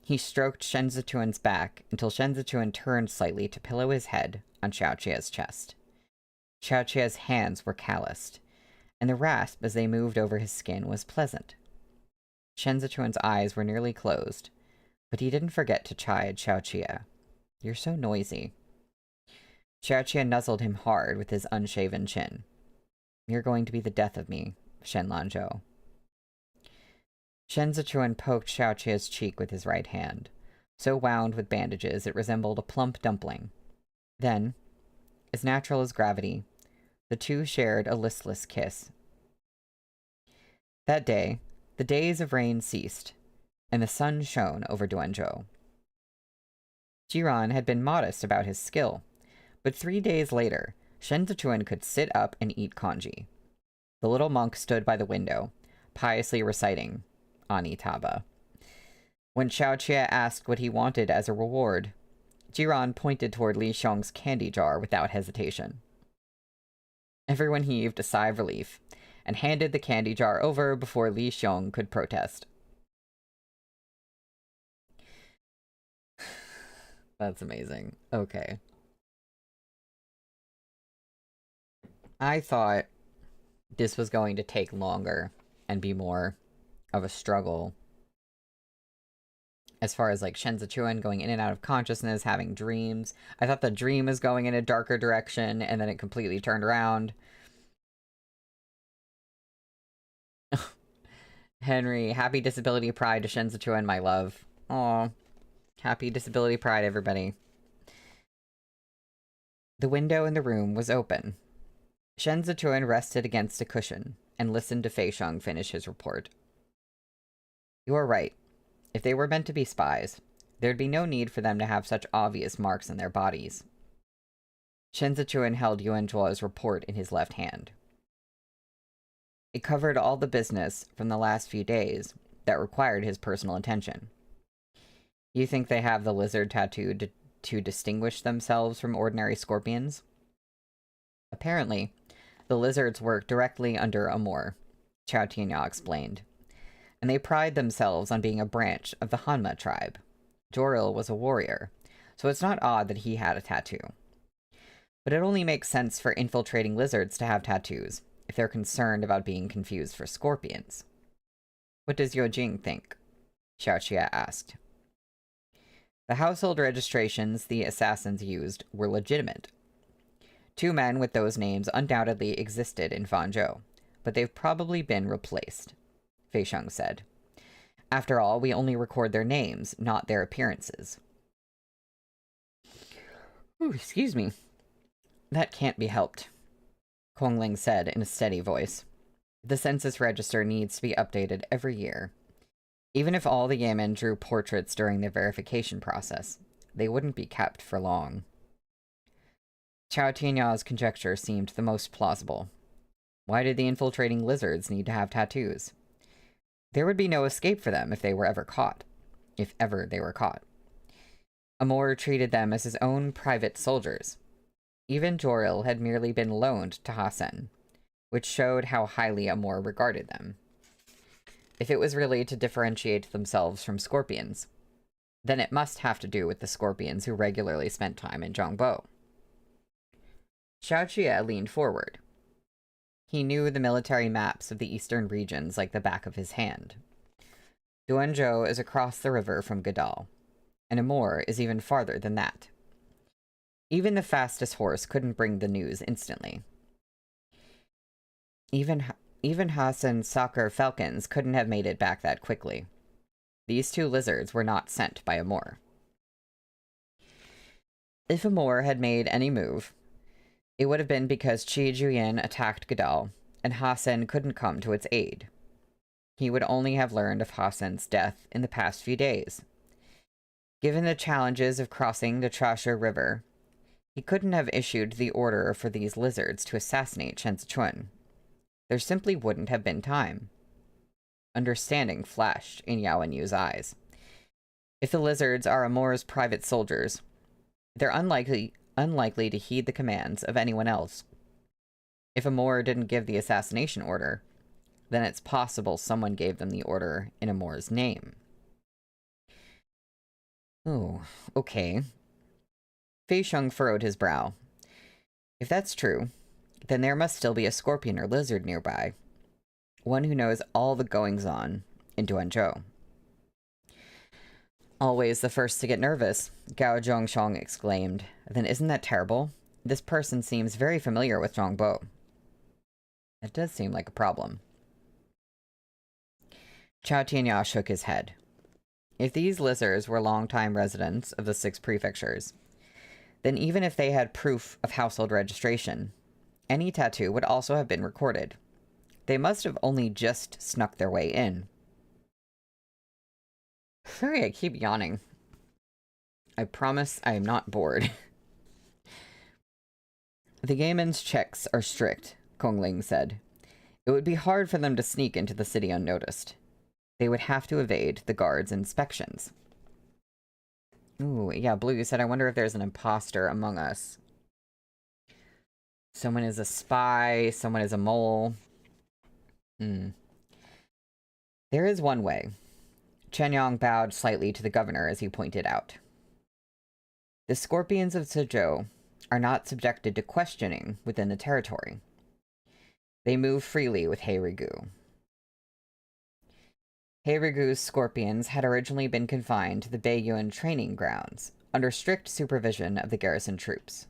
He stroked Shen Zichuan's back until Shen Zichuan turned slightly to pillow his head on Xiao Qie's chest. Xiao Qie's hands were calloused, and the rasp as they moved over his skin was pleasant. Shen Zichuan's eyes were nearly closed, but he didn't forget to chide Xiao Qie. You're so noisy. Xiao Qie nuzzled him hard with his unshaven chin. You're going to be the death of me, Shen Lanzhou. Shen Zichuan poked Xiao Qie's cheek with his right hand, so wound with bandages it resembled a plump dumpling. Then, as natural as gravity, the two shared a listless kiss. That day, the days of rain ceased, and the sun shone over Duanzhou. Jiran had been modest about his skill, but 3 days later, Shen Zichuan could sit up and eat congee. The little monk stood by the window, piously reciting Anitaba. When Xiao Qie asked what he wanted as a reward, Jiran pointed toward Li Xiong's candy jar without hesitation. Everyone heaved a sigh of relief and handed the candy jar over before Li Xiong could protest. That's amazing. Okay. I thought this was going to take longer and be more of a struggle. As far as like Shenzi going in and out of consciousness, having dreams. I thought the dream was going in a darker direction, and then it completely turned around. Henry, happy Disability Pride to Shenzi my love. Aw. Happy Disability Pride, everybody. The window in the room was open. Shenzi rested against a cushion and listened to Fei Sheng finish his report. You are right. If they were meant to be spies, there'd be no need for them to have such obvious marks on their bodies. Shenzi held Yuan Zhuo's report in his left hand. It covered all the business from the last few days that required his personal attention. You think they have the lizard tattoo to distinguish themselves from ordinary scorpions? Apparently, the lizards work directly under Amor, Chao Tianya explained, and they pride themselves on being a branch of the Hanma tribe. Joril was a warrior, so it's not odd that he had a tattoo. But it only makes sense for infiltrating lizards to have tattoos, if they're concerned about being confused for scorpions. What does Yo Jing think? Xiao Xie asked. The household registrations the assassins used were legitimate. 2 men with those names undoubtedly existed in Fanzhou, but they've probably been replaced, Fei Sheng said. After all, we only record their names, not their appearances. Ooh, excuse me. That can't be helped, Kongling said in a steady voice. The census register needs to be updated every year. Even if all the Yamen drew portraits during the verification process, they wouldn't be kept for long. Chao Tianya's conjecture seemed the most plausible. Why did the infiltrating lizards need to have tattoos? There would be no escape for them if they were ever caught. If ever they were caught. Amor treated them as his own private soldiers. Even Joril had merely been loaned to Hasen, which showed how highly Amor regarded them. If it was really to differentiate themselves from scorpions, then it must have to do with the scorpions who regularly spent time in Zhongbo. Xiao Xie leaned forward. He knew the military maps of the eastern regions like the back of his hand. Duanzhou is across the river from Gadal, and Amor is even farther than that. Even the fastest horse couldn't bring the news instantly. Even Hasan's soccer falcons couldn't have made it back that quickly. These 2 lizards were not sent by Amor. If Amor had made any move, it would have been because Qi Juyin attacked Gadal, and Hasan couldn't come to its aid. He would only have learned of Hasan's death in the past few days. Given the challenges of crossing the Chasha River, he couldn't have issued the order for these lizards to assassinate Shenzi. There simply wouldn't have been time. Understanding flashed in Yao and Yu's eyes. If the lizards are Amor's private soldiers, they're unlikely to heed the commands of anyone else. If Amor didn't give the assassination order, then it's possible someone gave them the order in Amor's name. Oh, okay. Fei Sheng furrowed his brow. If that's true, then there must still be a scorpion or lizard nearby. One who knows all the goings-on in Duanzhou. Always the first to get nervous, Gao Zhongshong exclaimed. Then isn't that terrible? This person seems very familiar with Zhongbo. That does seem like a problem. Chao Tianya shook his head. If these lizards were long-time residents of the 6 prefectures, then even if they had proof of household registration, any tattoo would also have been recorded. They must have only just snuck their way in. Sorry, I keep yawning. I promise I am not bored. The Gaiman's checks are strict, Kongling said. It would be hard for them to sneak into the city unnoticed. They would have to evade the guards' inspections. Ooh, yeah, Blue, you said, I wonder if there's an imposter among us. Someone is a spy, someone is a mole. There is one way. Chen Yang bowed slightly to the governor as he pointed out. The scorpions of Suzhou are not subjected to questioning within the territory. They move freely with Heirigu. Heirigu's scorpions had originally been confined to the Baiyuan training grounds, under strict supervision of the garrison troops.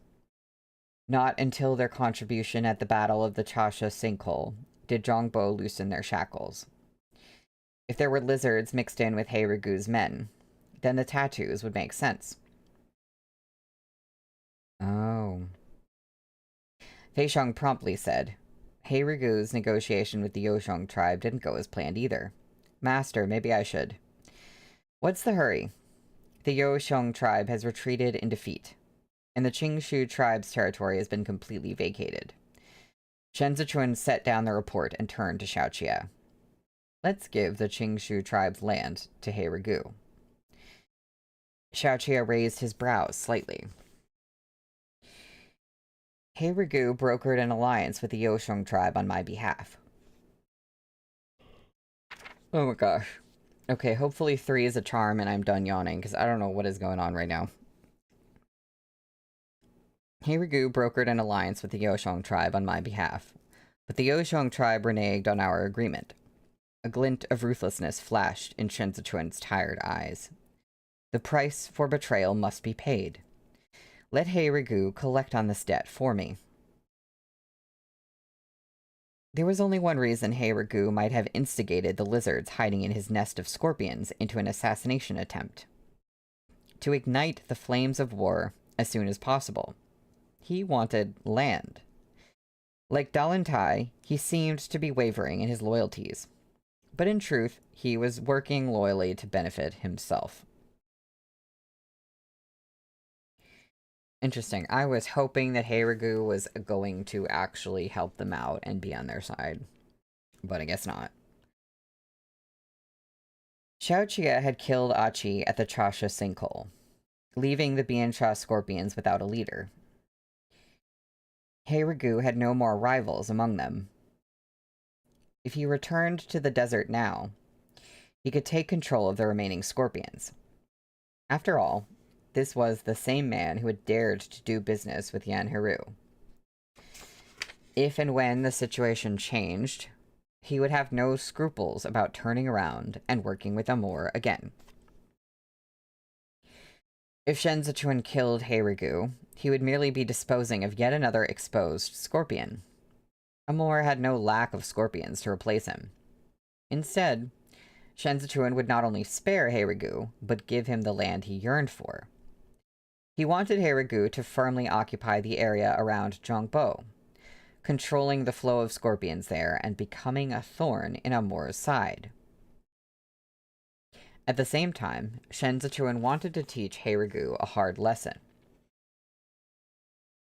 Not until their contribution at the Battle of the Chasha Sinkhole did Zhongbo loosen their shackles. If there were lizards mixed in with Heirigu's men, then the tattoos would make sense. Oh. Feixiong promptly said, Heirigu's negotiation with the Yoshong tribe didn't go as planned either. Master, maybe I should. What's the hurry? The Yoshong tribe has retreated in defeat, and the Qingshu tribe's territory has been completely vacated. Shen Zichuan set down the report and turned to Xiaoqie. Let's give the Qingshu tribe's land to Heirigu. Xiaoqie raised his brows slightly. Heirigu brokered an alliance with the Yoshong tribe on my behalf. Oh my gosh. Okay, hopefully 3 is a charm and I'm done yawning, because I don't know what is going on right now. Heirigu brokered an alliance with the Yoshong tribe on my behalf, but the Yoshong tribe reneged on our agreement. A glint of ruthlessness flashed in Shen Zichuan's tired eyes. The price for betrayal must be paid. Let Heirigu collect on this debt for me. There was only one reason Heirigu might have instigated the lizards hiding in his nest of scorpions into an assassination attempt. To ignite the flames of war as soon as possible. He wanted land. Like Dalin Tai, he seemed to be wavering in his loyalties. But in truth, he was working loyally to benefit himself. Interesting. I was hoping that Heirigu was going to actually help them out and be on their side. But I guess not. Xiaoqie had killed Achi at the Chasha Sinkhole, leaving the Biansha scorpions without a leader. Heirigu had no more rivals among them. If he returned to the desert now, he could take control of the remaining scorpions. After all, this was the same man who had dared to do business with Yan Heru. If and when the situation changed, he would have no scruples about turning around and working with Amor again. If Shen Zichuan killed Heirigu, he would merely be disposing of yet another exposed scorpion. Amor had no lack of scorpions to replace him. Instead, Shen Zichuan would not only spare Heirigu, but give him the land he yearned for. He wanted Heirigu to firmly occupy the area around Zhongbo, controlling the flow of scorpions there and becoming a thorn in Amor's side. At the same time, Shen Zichuan wanted to teach Heirigu a hard lesson.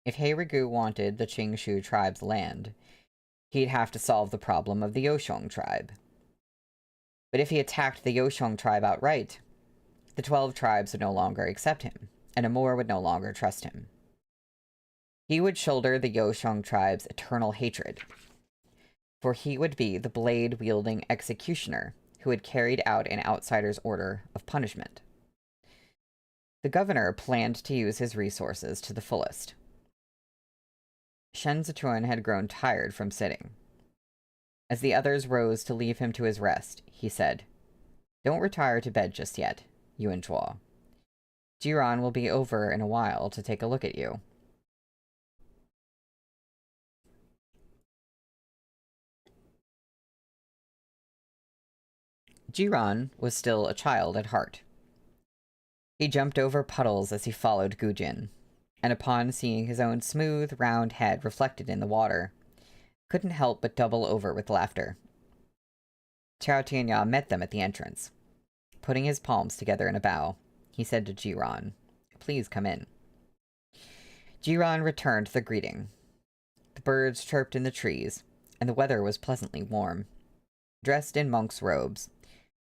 If Heirigu wanted the Qingshu tribe's land, he'd have to solve the problem of the Yoshong tribe. But if he attacked the Yoshong tribe outright, the 12 tribes would no longer accept him, and Amor would no longer trust him. He would shoulder the Yoshong tribe's eternal hatred, for he would be the blade-wielding executioner who had carried out an outsider's order of punishment. The governor planned to use his resources to the fullest. Shen Zichuan had grown tired from sitting. As the others rose to leave him to his rest, he said, "Don't retire to bed just yet, Yuan Chuo. Jiran will be over in a while to take a look at you." Jiran was still a child at heart. He jumped over puddles as he followed Gujin, and upon seeing his own smooth, round head reflected in the water, couldn't help but double over with laughter. Chao Tianya met them at the entrance. Putting his palms together in a bow, he said to Jiran, "Please come in." Jiran returned the greeting. The birds chirped in the trees, and the weather was pleasantly warm. Dressed in monk's robes,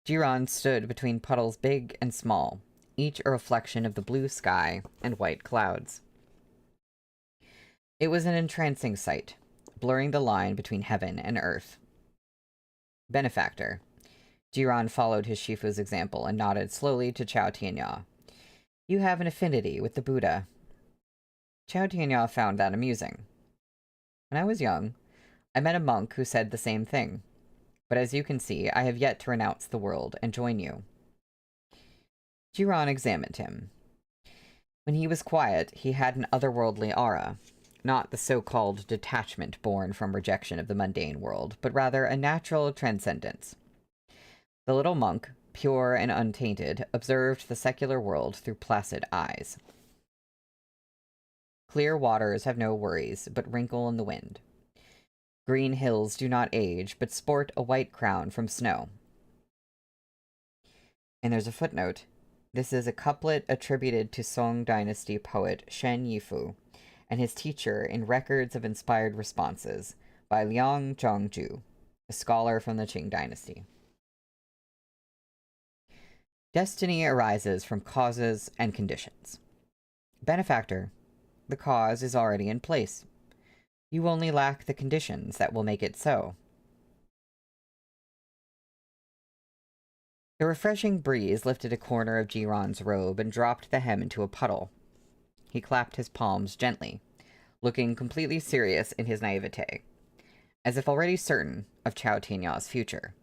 Jiran stood between puddles big and small, each a reflection of the blue sky and white clouds. It was an entrancing sight, blurring the line between heaven and earth. "Benefactor." Jiran followed his Shifu's example and nodded slowly to Chao Tianya. "You have an affinity with the Buddha." Chao Tianya found that amusing. "When I was young, I met a monk who said the same thing, but as you can see, I have yet to renounce the world and join you. Jiran examined him. When he was quiet, he had an otherworldly aura, not the so-called detachment born from rejection of the mundane world, but rather a natural transcendence. The little monk, pure and untainted, observed the secular world through placid eyes. Clear waters have no worries, but wrinkle in the wind. Green hills do not age, but sport a white crown from snow. And there's a footnote. This is a couplet attributed to Song Dynasty poet Shen Yifu and his teacher in Records of Inspired Responses by Liang Zhongju, a scholar from the Qing Dynasty. Destiny arises from causes and conditions. Benefactor, the cause is already in place. You only lack the conditions that will make it so. The refreshing breeze lifted a corner of Jiran's robe and dropped the hem into a puddle. He clapped his palms gently, looking completely serious in his naivete, as if already certain of Chao Tianya's future.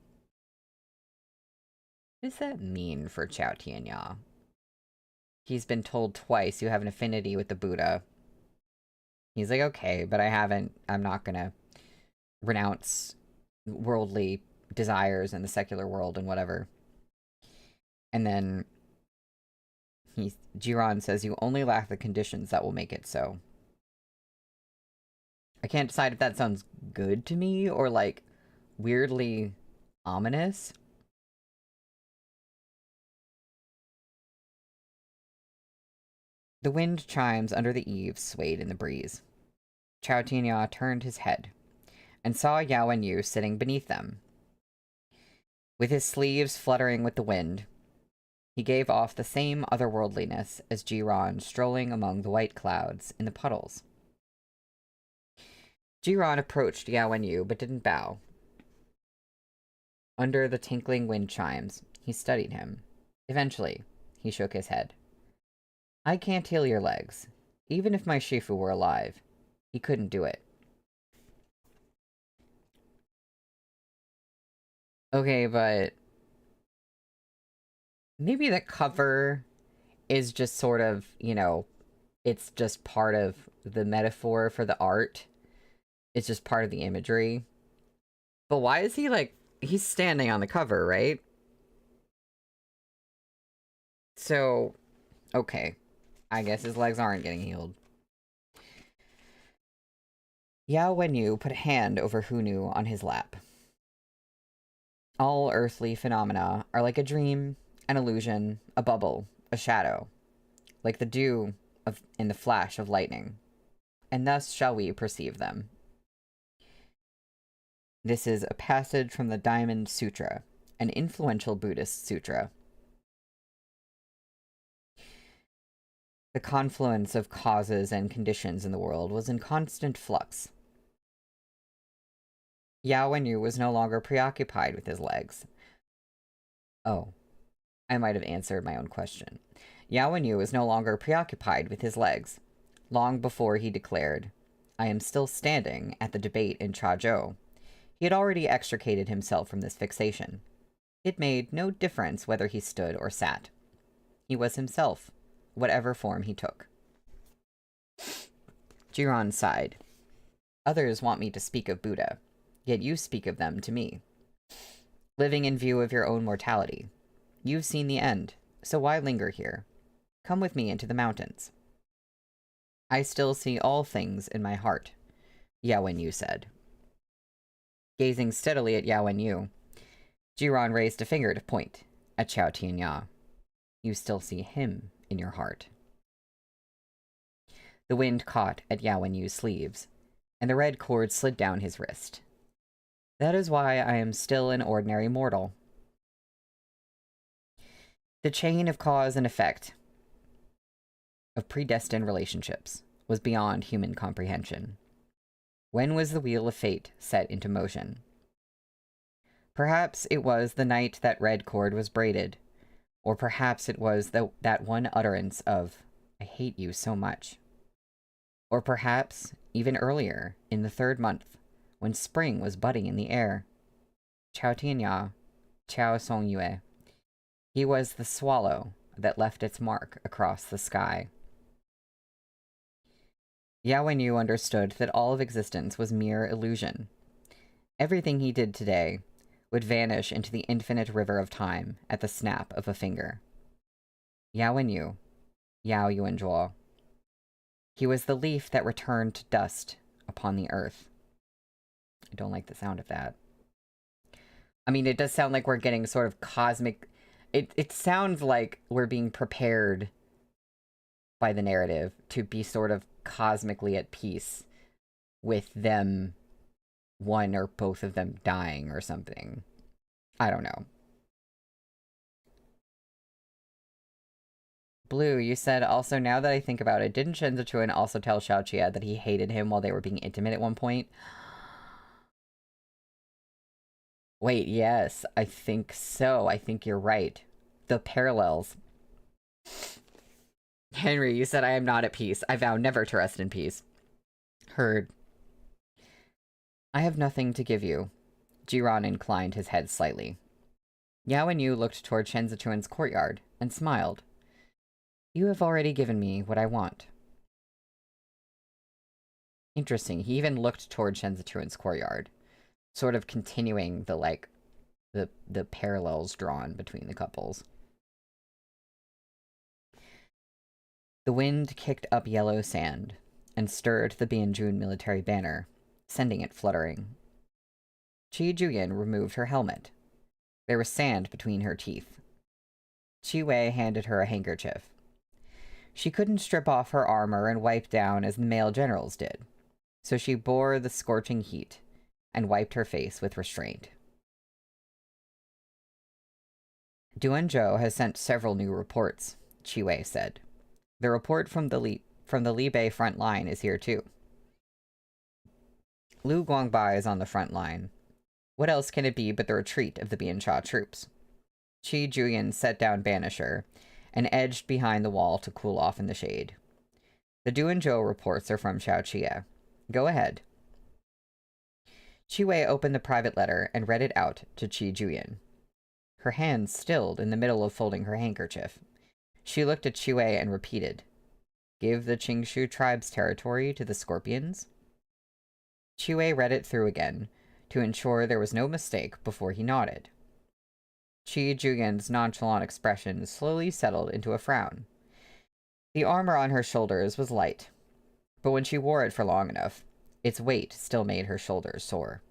What does that mean for Chao Tianya? He's been told twice you have an affinity with the Buddha. He's like, okay, but I'm not gonna renounce worldly desires in the secular world and whatever. And then Jiran says you only lack the conditions that will make it so. I can't decide if that sounds good to me or, like, weirdly ominous. The wind chimes under the eaves swayed in the breeze. Chao Tianya turned his head and saw Yao and Yu sitting beneath them. With his sleeves fluttering with the wind, he gave off the same otherworldliness as Jiran strolling among the white clouds in the puddles. Jiran approached Yao and Yu but didn't bow. Under the tinkling wind chimes, he studied him. Eventually, he shook his head. I can't heal your legs. Even if my Shifu were alive, he couldn't do it. Okay, but maybe the cover is just sort of, you know, it's just part of the metaphor for the art. It's just part of the imagery. But why is he, like, he's standing on the cover, right? So, okay. I guess his legs aren't getting healed. Yao Wenyu put a hand over Hunu on his lap. All earthly phenomena are like a dream, an illusion, a bubble, a shadow, like the dew in the flash of lightning, and thus shall we perceive them. This is a passage from the Diamond Sutra, an influential Buddhist sutra. The confluence of causes and conditions in the world was in constant flux. Yao Wenyu was no longer preoccupied with his legs. Oh, I might have answered my own question. Yao Wenyu was no longer preoccupied with his legs. Long before he declared, I am still standing at the debate in Chazhou, he had already extricated himself from this fixation. It made no difference whether he stood or sat. He was himself, whatever form he took. Jiran sighed. Others want me to speak of Buddha, yet you speak of them to me. Living in view of your own mortality. You've seen the end, so why linger here? Come with me into the mountains. I still see all things in my heart, Yao Wenyu said. Gazing steadily at Yao Wenyu, Jiran raised a finger to point at Chao Tianya. You still see him in your heart. The wind caught at Yao Wenyu's sleeves, and the red cord slid down his wrist. That is why I am still an ordinary mortal. The chain of cause and effect of predestined relationships was beyond human comprehension. When was the wheel of fate set into motion? Perhaps it was the night that red cord was braided, or perhaps it was that one utterance of, I hate you so much. Or perhaps, even earlier, in the 3rd month, when spring was budding in the air. Chao Tianya, Chao Song Yue. He was the swallow that left its mark across the sky. Yao Wenyu understood that all of existence was mere illusion. Everything he did today would vanish into the infinite river of time at the snap of a finger. Yao Wenyu, Yao Yuanzhuo. He was the leaf that returned to dust upon the earth. I don't like the sound of that. I mean, it does sound like we're getting sort of cosmic... It sounds like we're being prepared by the narrative to be sort of cosmically at peace with them, one or both of them dying or something. I don't know. Blue, you said, also, now that I think about it, didn't Shen Zichuan also tell Xiaoqia that he hated him while they were being intimate at one point? Wait, yes, I think so. I think you're right. The parallels. Henry, you said I am not at peace. I vow never to rest in peace. Heard. I have nothing to give you. Jiran inclined his head slightly. Yao and Yu looked toward Shen Zichuan's courtyard and smiled. You have already given me what I want. Interesting. He even looked toward Shen Zichuan's courtyard, sort of continuing the, like, the parallels drawn between the couples. The wind kicked up yellow sand and stirred the Bianjun military banner, sending it fluttering. Qi Juyin removed her helmet. There was sand between her teeth. Qi Wei handed her a handkerchief. She couldn't strip off her armor and wipe down as the male generals did, so she bore the scorching heat and wiped her face with restraint. Duanzhou has sent several new reports, Qi Wei said. The report from the Libei front line is here too. Lu Guangbai is on the front line. What else can it be but the retreat of the Bianxia troops? Qi Juyin set down Banisher and edged behind the wall to cool off in the shade. The Duanzhou reports are from Xiaoqia. Go ahead. Qi Wei opened the private letter and read it out to Qi Juyin. Her hands stilled in the middle of folding her handkerchief. She looked at Qi Wei and repeated, Give the Qingshu tribe's territory to the Scorpions? Qi Wei read it through again, to ensure there was no mistake before he nodded. Qi Juyin's nonchalant expression slowly settled into a frown. The armor on her shoulders was light, but when she wore it for long enough, its weight still made her shoulders sore.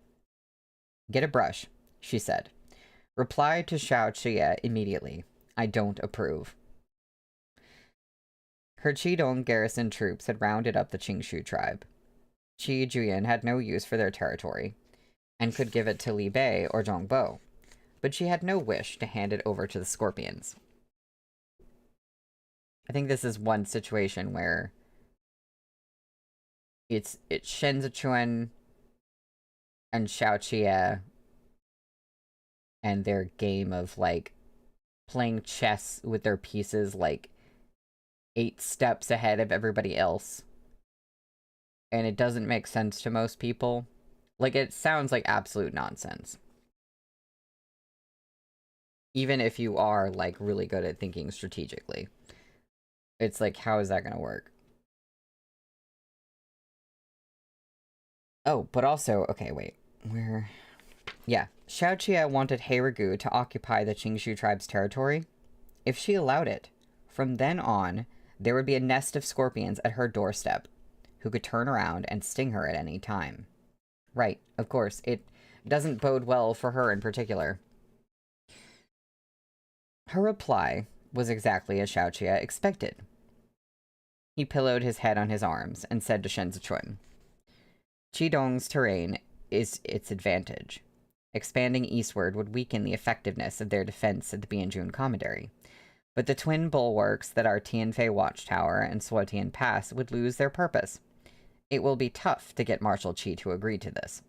Get a brush, she said. Reply to Xiaoqia immediately. I don't approve. Her Qidong garrison troops had rounded up the Qingshu tribe. Qi Juyin had no use for their territory, and could give it to Li Bei or Zhongbo, but she had no wish to hand it over to the Scorpions. I think this is one situation where it's Shen Zichuan and Xiaoqia and their game of, like, playing chess with their pieces, like, 8 steps ahead of everybody else. And it doesn't make sense to most people. Like, it sounds like absolute nonsense. Even if you are, like, really good at thinking strategically. It's like, how is that gonna work? Oh, but also, okay, wait. Where... Yeah, Xiaoqia wanted Heiragu to occupy the Qingshu tribe's territory. If she allowed it, from then on, there would be a nest of scorpions at her doorstep, who could turn around and sting her at any time. Right, of course, it doesn't bode well for her in particular. Her reply was exactly as Xiaoqia expected. He pillowed his head on his arms and said to Shen Zichuan, Qidong's terrain is its advantage. Expanding eastward would weaken the effectiveness of their defense at the Bianjun Commandery, but the twin bulwarks that are Tianfei Watchtower and Suotian Pass would lose their purpose. It will be tough to get Marshal Qi to agree to this.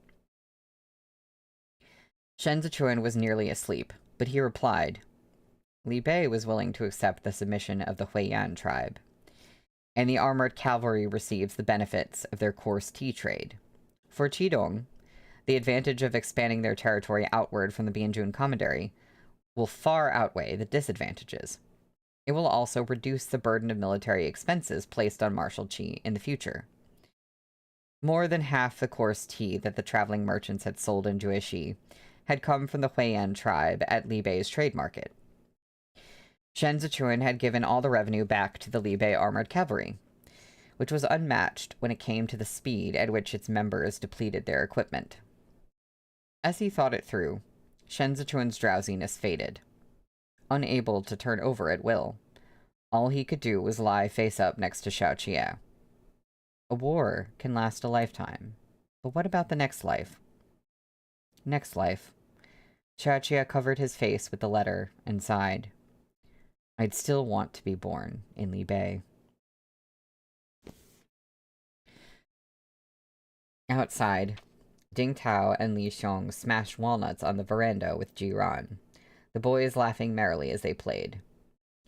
Shen Zichuan was nearly asleep, but he replied, Li Bei was willing to accept the submission of the Huiyan tribe, and the armored cavalry receives the benefits of their coarse tea trade. For Qidong, The advantage of expanding their territory outward from the Bianjun commandery will far outweigh the disadvantages. It will also reduce the burden of military expenses placed on Marshal Qi in the future. More than half the coarse tea that the traveling merchants had sold in Jueshi had come from the Huiyan tribe at Li Bei's trade market. Shen Zichuan had given all the revenue back to the Li Bei armored cavalry, which was unmatched when it came to the speed at which its members depleted their equipment. As he thought it through, Shen Zichuan's drowsiness faded. Unable to turn over at will, all he could do was lie face up next to Xiao Qie. A war can last a lifetime, but what about the next life? Next life. Xiao Qie covered his face with the letter and sighed. I'd still want to be born in Li Bei. Outside, Ding Tao and Li Xiong smashed walnuts on the veranda with Ji Ran, the boys laughing merrily as they played.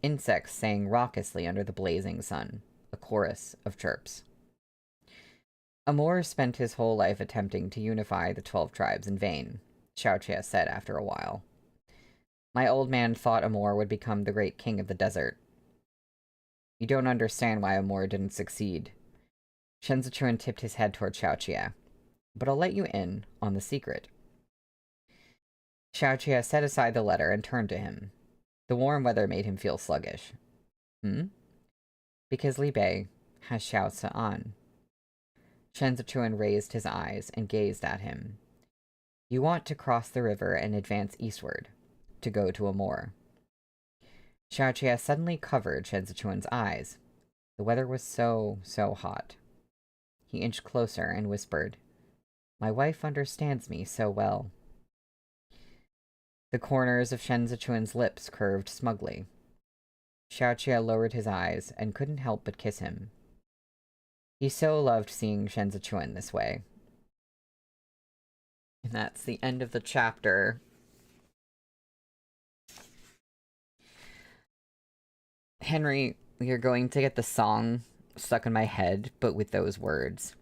Insects sang raucously under the blazing sun, a chorus of chirps. Amor spent his whole life attempting to unify the 12 tribes in vain, Xiao Qie said after a while. My old man thought Amor would become the great king of the desert. You don't understand why Amor didn't succeed. Shen Zichuan tipped his head toward Xiao Qie. But I'll let you in on the secret. Xiao Qie set aside the letter and turned to him. The warm weather made him feel sluggish. Because Li Bei has Xiao Cian. Shen Zichuan raised his eyes and gazed at him. You want to cross the river and advance eastward, to go to Amor. Xiao Qie suddenly covered Shen Zichuan's eyes. The weather was so hot. He inched closer and whispered, My wife understands me so well. The corners of Shen Zichuan's lips curved smugly. Xiao Qie lowered his eyes and couldn't help but kiss him. He so loved seeing Shen Zichuan this way. And that's the end of the chapter. Henry, you're going to get the song stuck in my head, but with those words.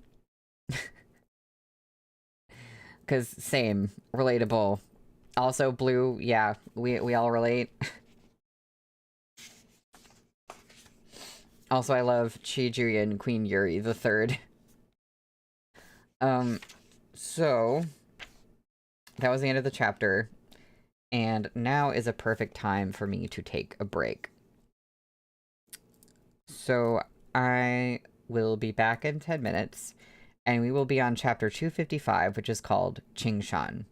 Because same, relatable. Also, Blue, yeah, we all relate. Also, I love Qi Juyan, Queen Yuri the Third. So that was the end of the chapter, and now is a perfect time for me to take a break. So I will be back in 10 minutes, and we will be on chapter 255, which is called Qingshan.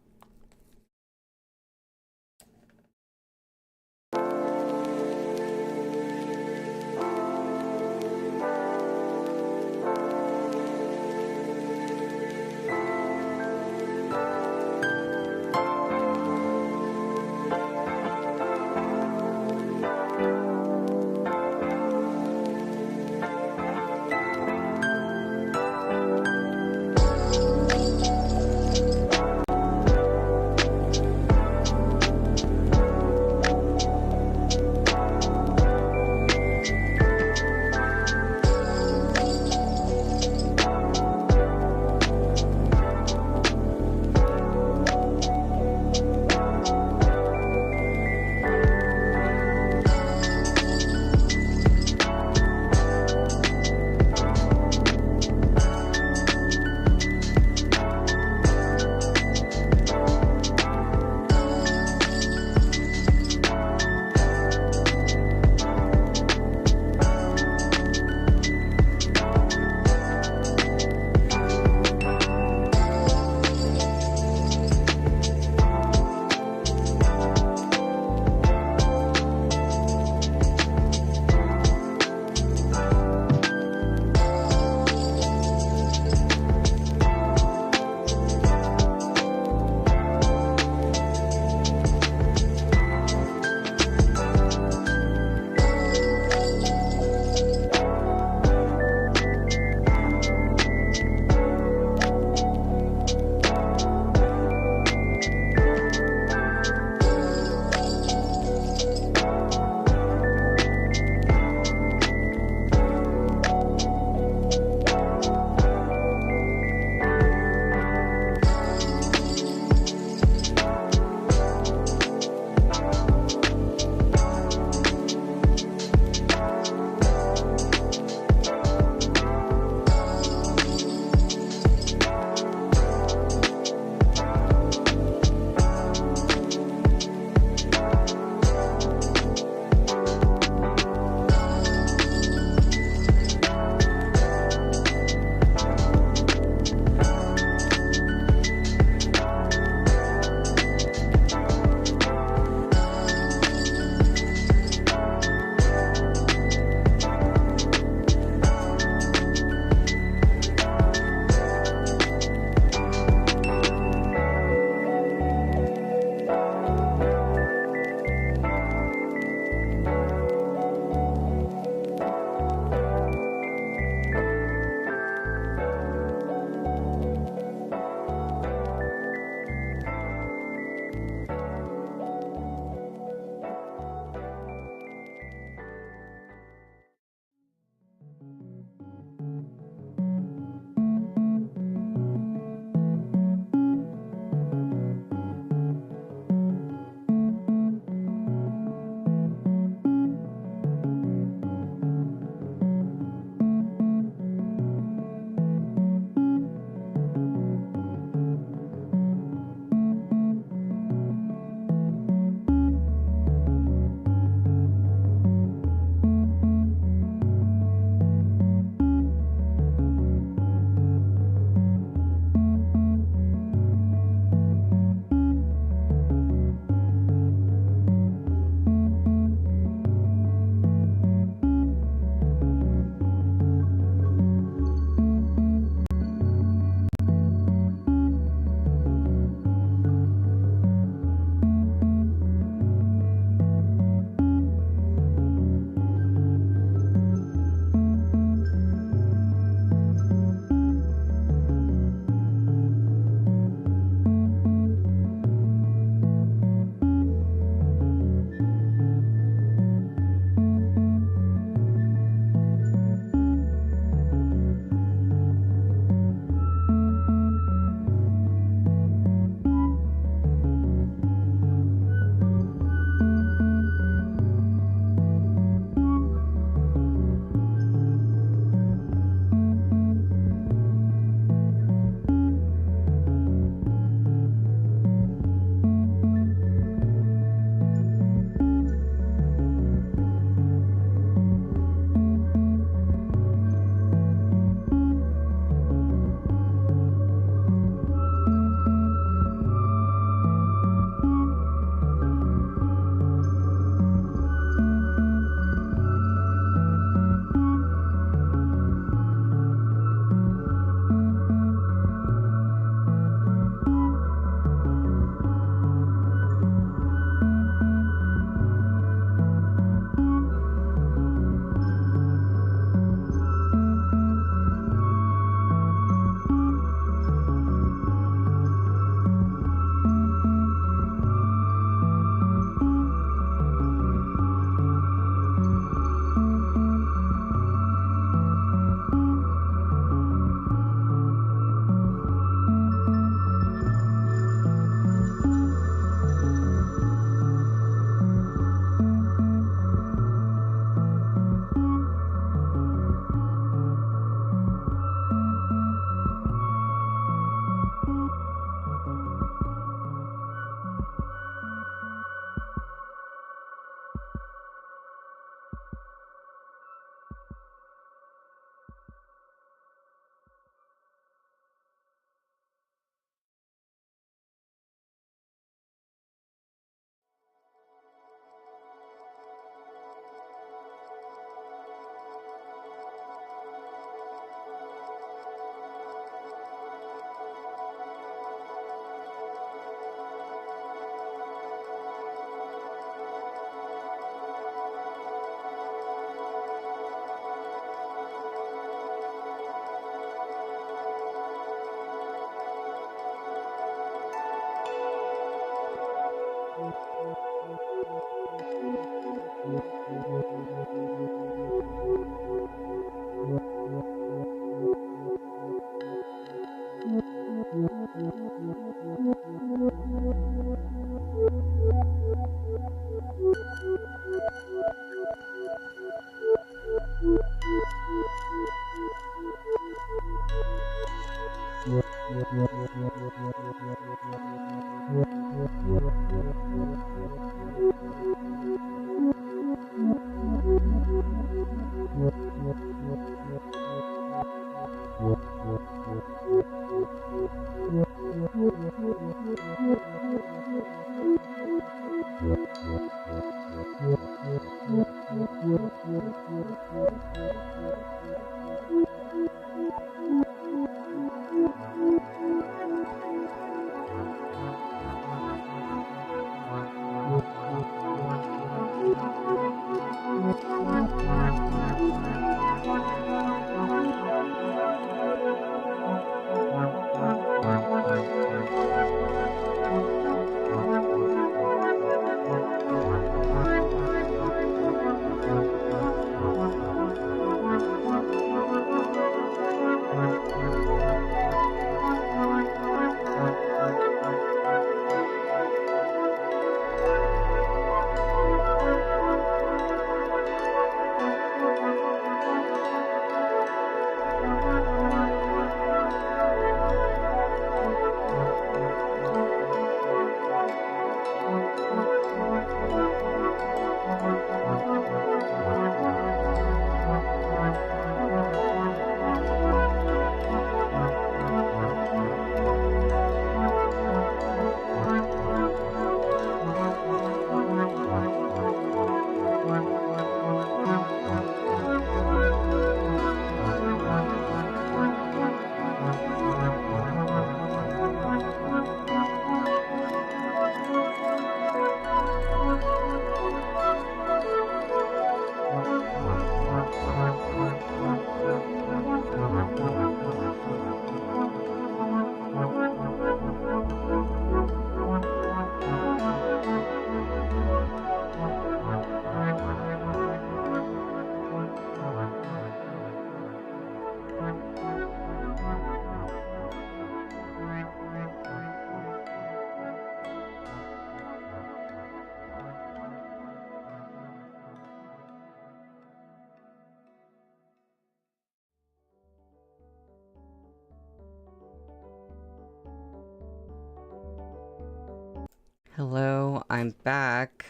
Hello, I'm back.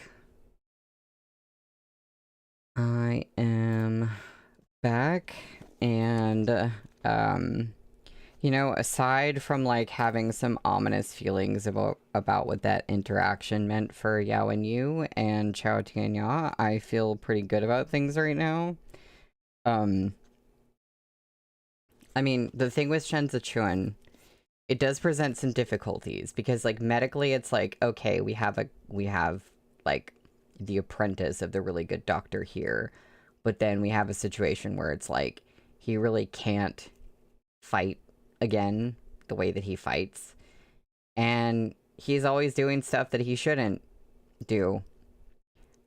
I am back, and, you know, aside from, like, having some ominous feelings about what that interaction meant for Yao and Yu and Chao Tianya, I feel pretty good about things right now. I mean, the thing with Shenzi Chuan, it does present some difficulties, because, like, medically it's like, okay, we have, like, the apprentice of the really good doctor here, but then we have a situation where it's like, he really can't fight again the way that he fights, and he's always doing stuff that he shouldn't do,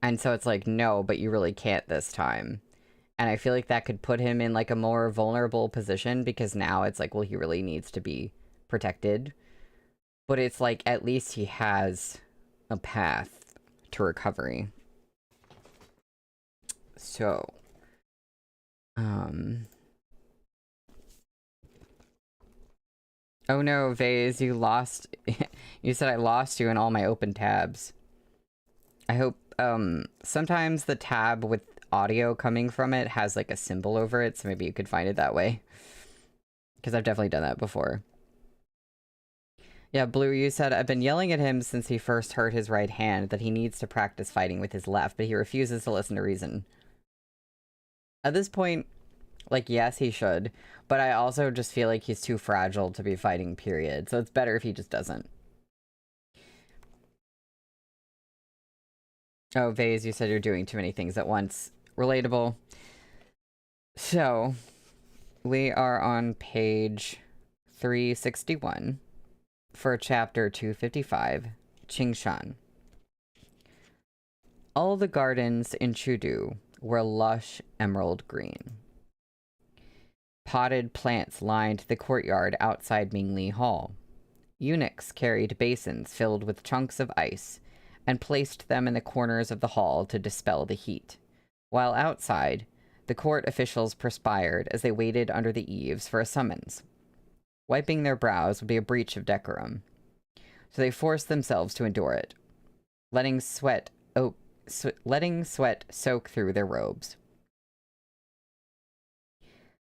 and so it's like, no, but you really can't this time. And I feel like that could put him in, like, a more vulnerable position, because now it's like, well, he really needs to be protected. But it's like, at least he has a path to recovery. So, oh no, Vase, you lost... you said I lost you in all my open tabs. I hope, sometimes the tab with audio coming from it has, like, a symbol over it, so maybe you could find it that way. Because I've definitely done that before. Yeah, Blue, you said, I've been yelling at him since he first hurt his right hand that he needs to practice fighting with his left, but he refuses to listen to reason. At this point, like, yes, he should, but I also just feel like he's too fragile to be fighting, period. So it's better if he just doesn't. Oh, Vase, you said you're doing too many things at once. Relatable. So, we are on page 361 for chapter 255, Qingshan. All the gardens in Chudu were lush emerald green. Potted plants lined the courtyard outside Mingli Hall. Eunuchs carried basins filled with chunks of ice and placed them in the corners of the hall to dispel the heat, while outside, the court officials perspired as they waited under the eaves for a summons. Wiping their brows would be a breach of decorum, so they forced themselves to endure it, letting sweat soak through their robes.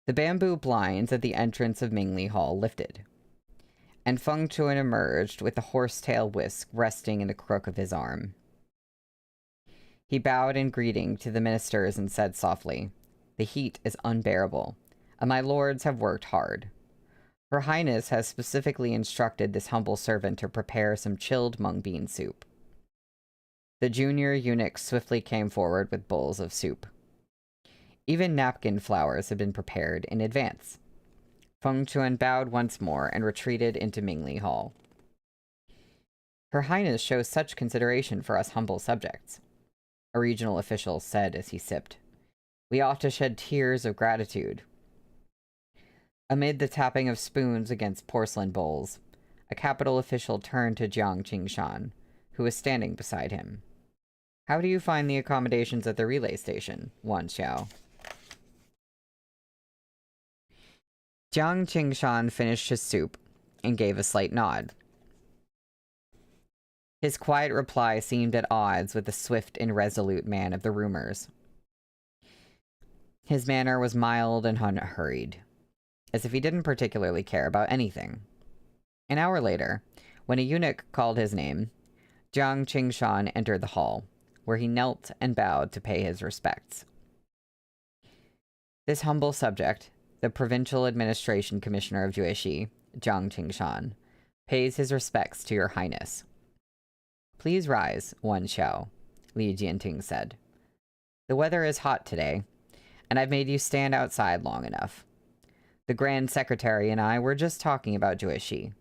The bamboo blinds at the entrance of Mingli Hall lifted, and Feng Chuan emerged with the horsetail whisk resting in the crook of his arm. He bowed in greeting to the ministers and said softly, "The heat is unbearable, and my lords have worked hard. Her Highness has specifically instructed this humble servant to prepare some chilled mung bean soup." The junior eunuch swiftly came forward with bowls of soup. Even napkin flowers had been prepared in advance. Feng Chuan bowed once more and retreated into Mingli Hall. "Her Highness shows such consideration for us humble subjects," a regional official said as he sipped. "We ought to shed tears of gratitude." Amid the tapping of spoons against porcelain bowls, a capital official turned to Jiang Qingshan, who was standing beside him. "How do you find the accommodations at the relay station, Wan Xiao?" Jiang Qingshan finished his soup and gave a slight nod. His quiet reply seemed at odds with the swift and resolute man of the rumors. His manner was mild and unhurried, as if he didn't particularly care about anything. An hour later, when a eunuch called his name, Jiang Qingshan entered the hall, where he knelt and bowed to pay his respects. "This humble subject, the Provincial Administration Commissioner of Jueshi, Jiang Qingshan, pays his respects to your Highness." "Please rise, Wan Xiao," Li Jianting said. "The weather is hot today, and I've made you stand outside long enough. The Grand Secretary and I were just talking about Jueshi,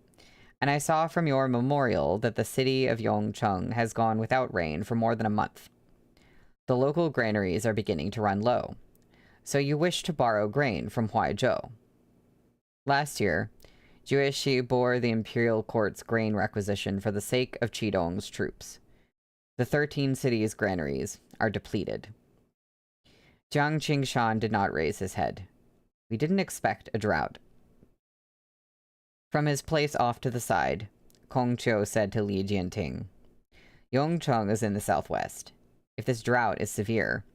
and I saw from your memorial that the city of Yongcheng has gone without rain for more than a month. The local granaries are beginning to run low, so you wish to borrow grain from Huaizhou. Last year, Jueshi bore the imperial court's grain requisition for the sake of Qidong's troops. The 13 cities' granaries are depleted." Jiang Qingshan did not raise his head. "We didn't expect a drought." From his place off to the side, Kong Qiu said to Li Jianting, "Yongcheng is in the southwest. If this drought is severe,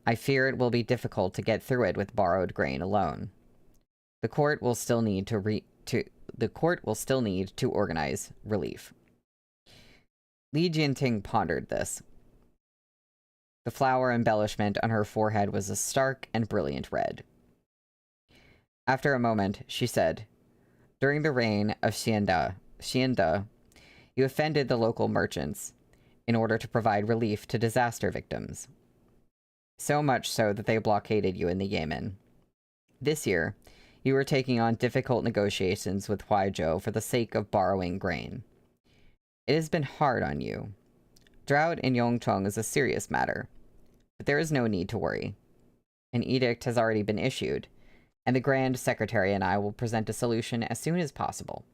I fear it will be difficult to get through it with borrowed grain alone. The court will still need to organize relief." Li Jianting pondered this. The flower embellishment on her forehead was a stark and brilliant red. After a moment, she said, "During the reign of Xianda, you offended the local merchants in order to provide relief to disaster victims. So much so that they blockaded you in the Yemen. This year, you were taking on difficult negotiations with Huaizhou for the sake of borrowing grain. It has been hard on you. Drought in Yongcheng is a serious matter, but there is no need to worry. An edict has already been issued, and the Grand Secretary and I will present a solution as soon as possible.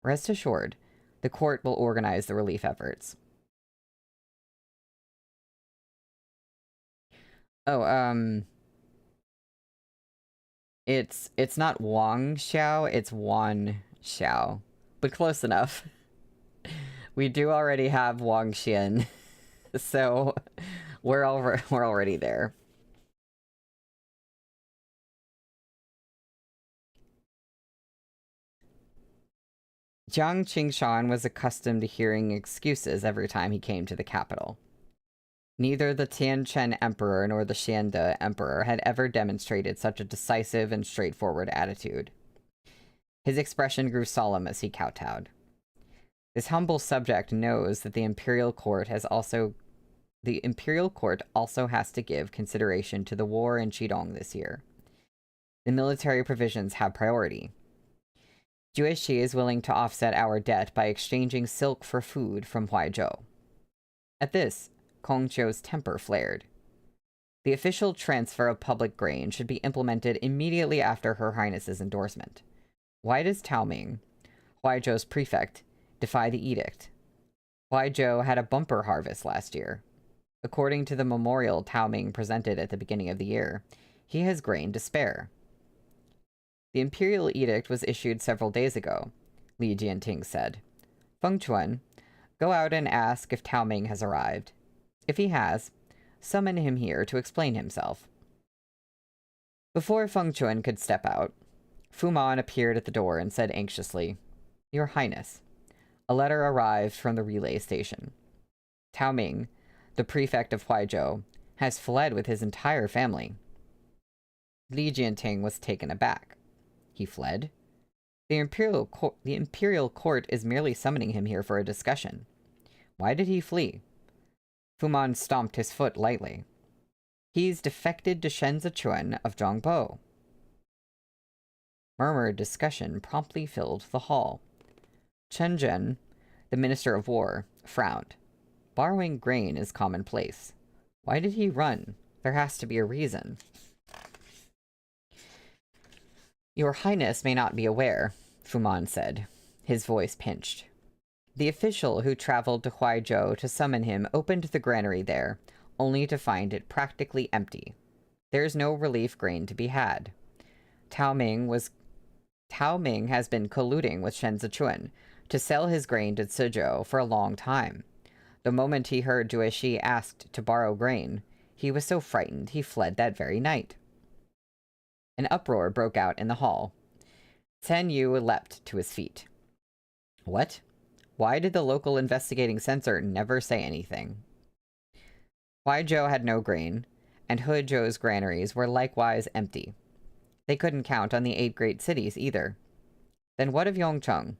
Rest assured, the court will organize the relief efforts." Oh, it's not Wang Xiao, it's Wan Xiao, but close enough. We do already have Wang Xian, so we're already there. Jiang Qingshan was accustomed to hearing excuses every time he came to the capital. Neither the Tianchen Emperor nor the Xianda Emperor had ever demonstrated such a decisive and straightforward attitude. His expression grew solemn as he kowtowed. This humble subject knows that the Imperial Court also has to give consideration to the war in Qidong this year. The military provisions have priority. Jueshi is willing to offset our debt by exchanging silk for food from Huaizhou." At this, Kong Qiu's temper flared. The official transfer of public grain should be implemented immediately after Her Highness's endorsement. Why does Tao Ming, Huaizhou's prefect, defy the edict? Huaizhou had a bumper harvest last year. According to the memorial Tao Ming presented at the beginning of the year, he has grain to spare. The imperial edict was issued several days ago, Li Jianting said. Feng Chuan, go out and ask if Tao Ming has arrived. If he has, summon him here to explain himself. Before Feng Chuan could step out, Fu Man appeared at the door and said anxiously, Your Highness, a letter arrived from the relay station. Tao Ming, the prefect of Huaizhou, has fled with his entire family. Li Jianting was taken aback. He fled? The imperial court is merely summoning him here for a discussion. Why did he flee? Fu Man stomped his foot lightly. He's defected to Shen Zichuan of Zhongbo. Murmured discussion promptly filled the hall. Chen Zhen, the Minister of War, frowned. Borrowing grain is commonplace. Why did he run? There has to be a reason. Your Highness may not be aware, Fu Man said, his voice pinched. The official who traveled to Huaizhou to summon him opened the granary there, only to find it practically empty. There's no relief grain to be had. Tao Ming has been colluding with Shen Zichuan to sell his grain to Suzhou for a long time. The moment he heard Jueshi asked to borrow grain, he was so frightened he fled that very night. An uproar broke out in the hall. Ten Yu leapt to his feet. What? Why did the local investigating censor never say anything? Huaizhou had no grain, and Huzhou's granaries were likewise empty. They couldn't count on the 8 great cities either. Then what of Yongcheng?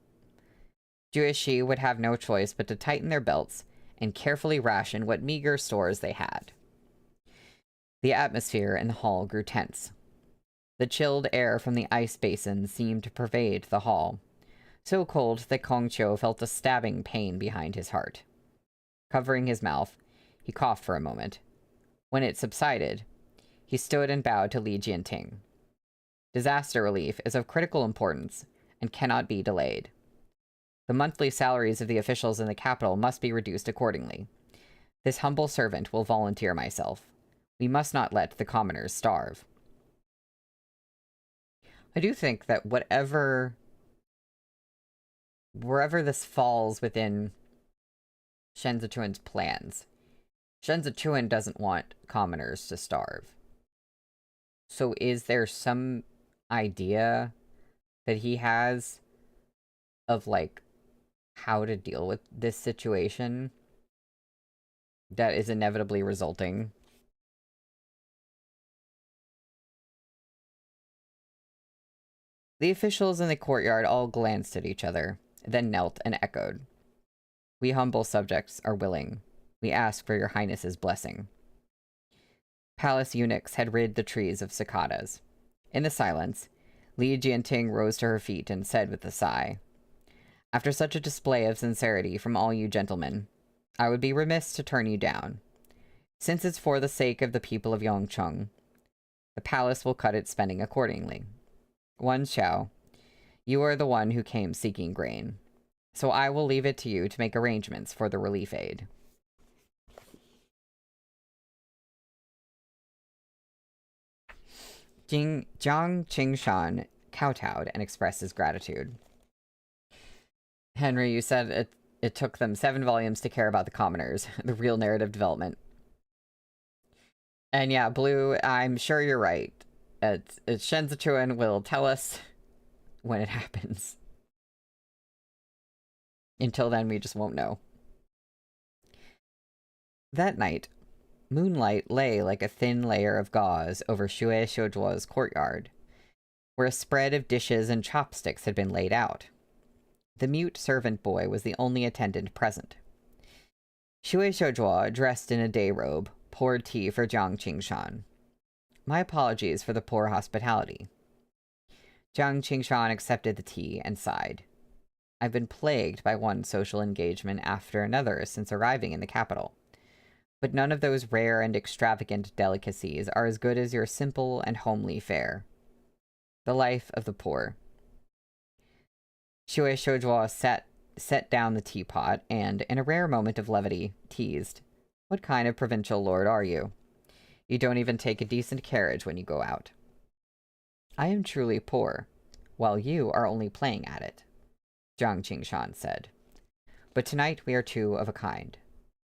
Jueshi would have no choice but to tighten their belts and carefully ration what meager stores they had. The atmosphere in the hall grew tense. The chilled air from the ice basin seemed to pervade the hall, so cold that Kong Qiu felt a stabbing pain behind his heart. Covering his mouth, he coughed for a moment. When it subsided, he stood and bowed to Li Jianting. Disaster relief is of critical importance and cannot be delayed. The monthly salaries of the officials in the capital must be reduced accordingly. This humble servant will volunteer myself. We must not let the commoners starve. I do think that wherever this falls within Shen Zichuan's plans, Shen Zichuan doesn't want commoners to starve. So is there some idea that he has of, like, how to deal with this situation that is inevitably resulting? The officials in the courtyard all glanced at each other, then knelt and echoed. We humble subjects are willing. We ask for your highness's blessing. Palace eunuchs had rid the trees of cicadas. In the silence, Li Jianting rose to her feet and said with a sigh, After such a display of sincerity from all you gentlemen, I would be remiss to turn you down. Since it's for the sake of the people of Yongcheng, the palace will cut its spending accordingly. Wan Xiao, you are the one who came seeking grain, so I will leave it to you to make arrangements for the relief aid. Jiang Qingshan kowtowed and expressed his gratitude. Henry, you said it took them 7 volumes to care about the commoners, the real narrative development. And yeah, Blue, I'm sure you're right. Shen Zichuan will tell us when it happens. Until then, we just won't know. That night, moonlight lay like a thin layer of gauze over Shui Shoujuo's courtyard, where a spread of dishes and chopsticks had been laid out. The mute servant boy was the only attendant present. Shui Shoujuo, dressed in a day robe, poured tea for Jiang Qingshan. My apologies for the poor hospitality. Jiang Qingshan accepted the tea and sighed. I've been plagued by one social engagement after another since arriving in the capital. But none of those rare and extravagant delicacies are as good as your simple and homely fare. The life of the poor. Shui Shoujuo set down the teapot and, in a rare moment of levity, teased, What kind of provincial lord are you? You don't even take a decent carriage when you go out. I am truly poor. while you are only playing at it, Jiang Qingshan said. But tonight we are two of a kind,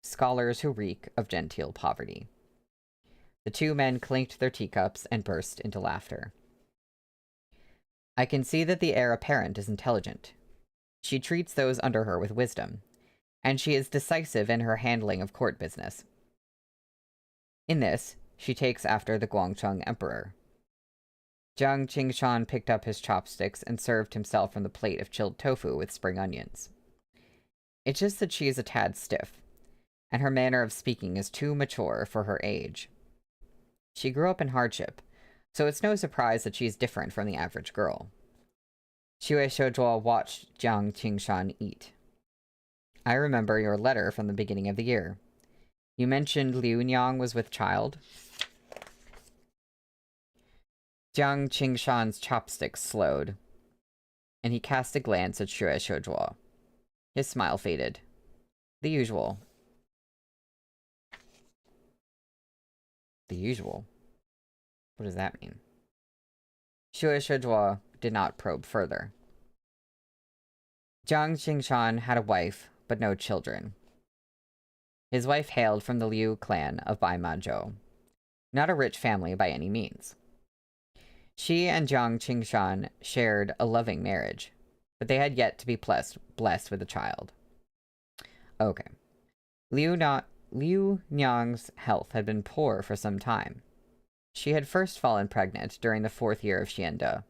scholars who reek of genteel poverty. The two men clinked their teacups and burst into laughter. I can see that the heir apparent is intelligent. She treats those under her with wisdom, and she is decisive in her handling of court business. In this, she takes after the Guangcheng emperor. Jiang Qingshan picked up his chopsticks and served himself from the plate of chilled tofu with spring onions. It's just that she is a tad stiff, and her manner of speaking is too mature for her age. She grew up in hardship, so it's no surprise that she's different from the average girl. Xue Shoujuo watched Jiang Qingshan eat. I remember your letter from the beginning of the year. You mentioned Liu Nyang was with child. Jiang Qingshan's chopsticks slowed, and he cast a glance at Xue Shoujuo. His smile faded. The usual. The usual? What does that mean? Xue Shoujuo did not probe further. Jiang Qingshan had a wife, but no children. His wife hailed from the Liu clan of Baimazhou, not a rich family by any means. She and Jiang Qingshan shared a loving marriage, but they had yet to be blessed with a child. Okay. Liu Nyang's health had been poor for some time. She had first fallen pregnant during the 4th year of Xiande,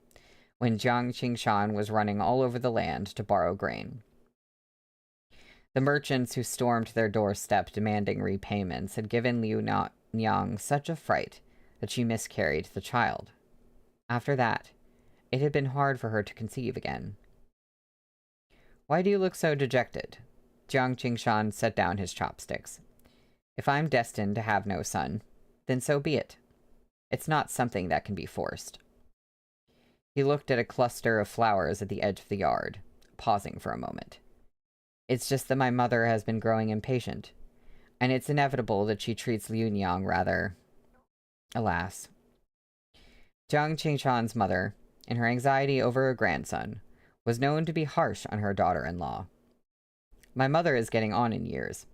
when Jiang Qingshan was running all over the land to borrow grain. The merchants who stormed their doorstep demanding repayments had given Liu Nyang such a fright that she miscarried the child. After that, it had been hard for her to conceive again. Why do you look so dejected? Jiang Qingshan set down his chopsticks. If I'm destined to have no son, then so be it. It's not something that can be forced. He looked at a cluster of flowers at the edge of the yard, pausing for a moment. It's just that my mother has been growing impatient, and it's inevitable that she treats Liu Nyang rather... Alas. Jiang Qingshan's mother, in her anxiety over her grandson, was known to be harsh on her daughter-in-law. My mother is getting on in years,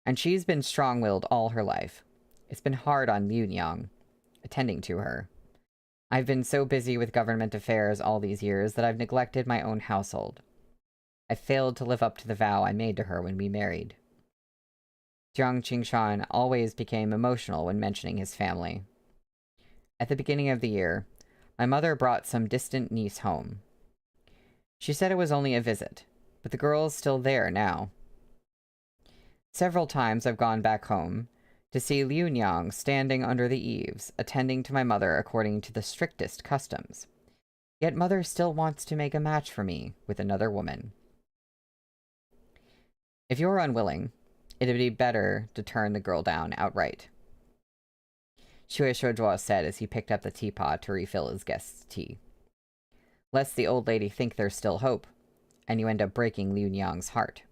and she's been strong-willed all her life. It's been hard on Liu Nyang, attending to her. I've been so busy with government affairs all these years that I've neglected my own household. I failed to live up to the vow I made to her when we married. Jiang Qingshan always became emotional when mentioning his family. At the beginning of the year, my mother brought some distant niece home. She said it was only a visit, but the girl's still there now. Several times I've gone back home to see Liu Nyang standing under the eaves, attending to my mother according to the strictest customs. Yet mother still wants to make a match for me with another woman. If you're unwilling, it'd be better to turn the girl down outright, Xue Shoujuo said as he picked up the teapot to refill his guest's tea. Lest the old lady think there's still hope, and you end up breaking Liu Nyang's heart.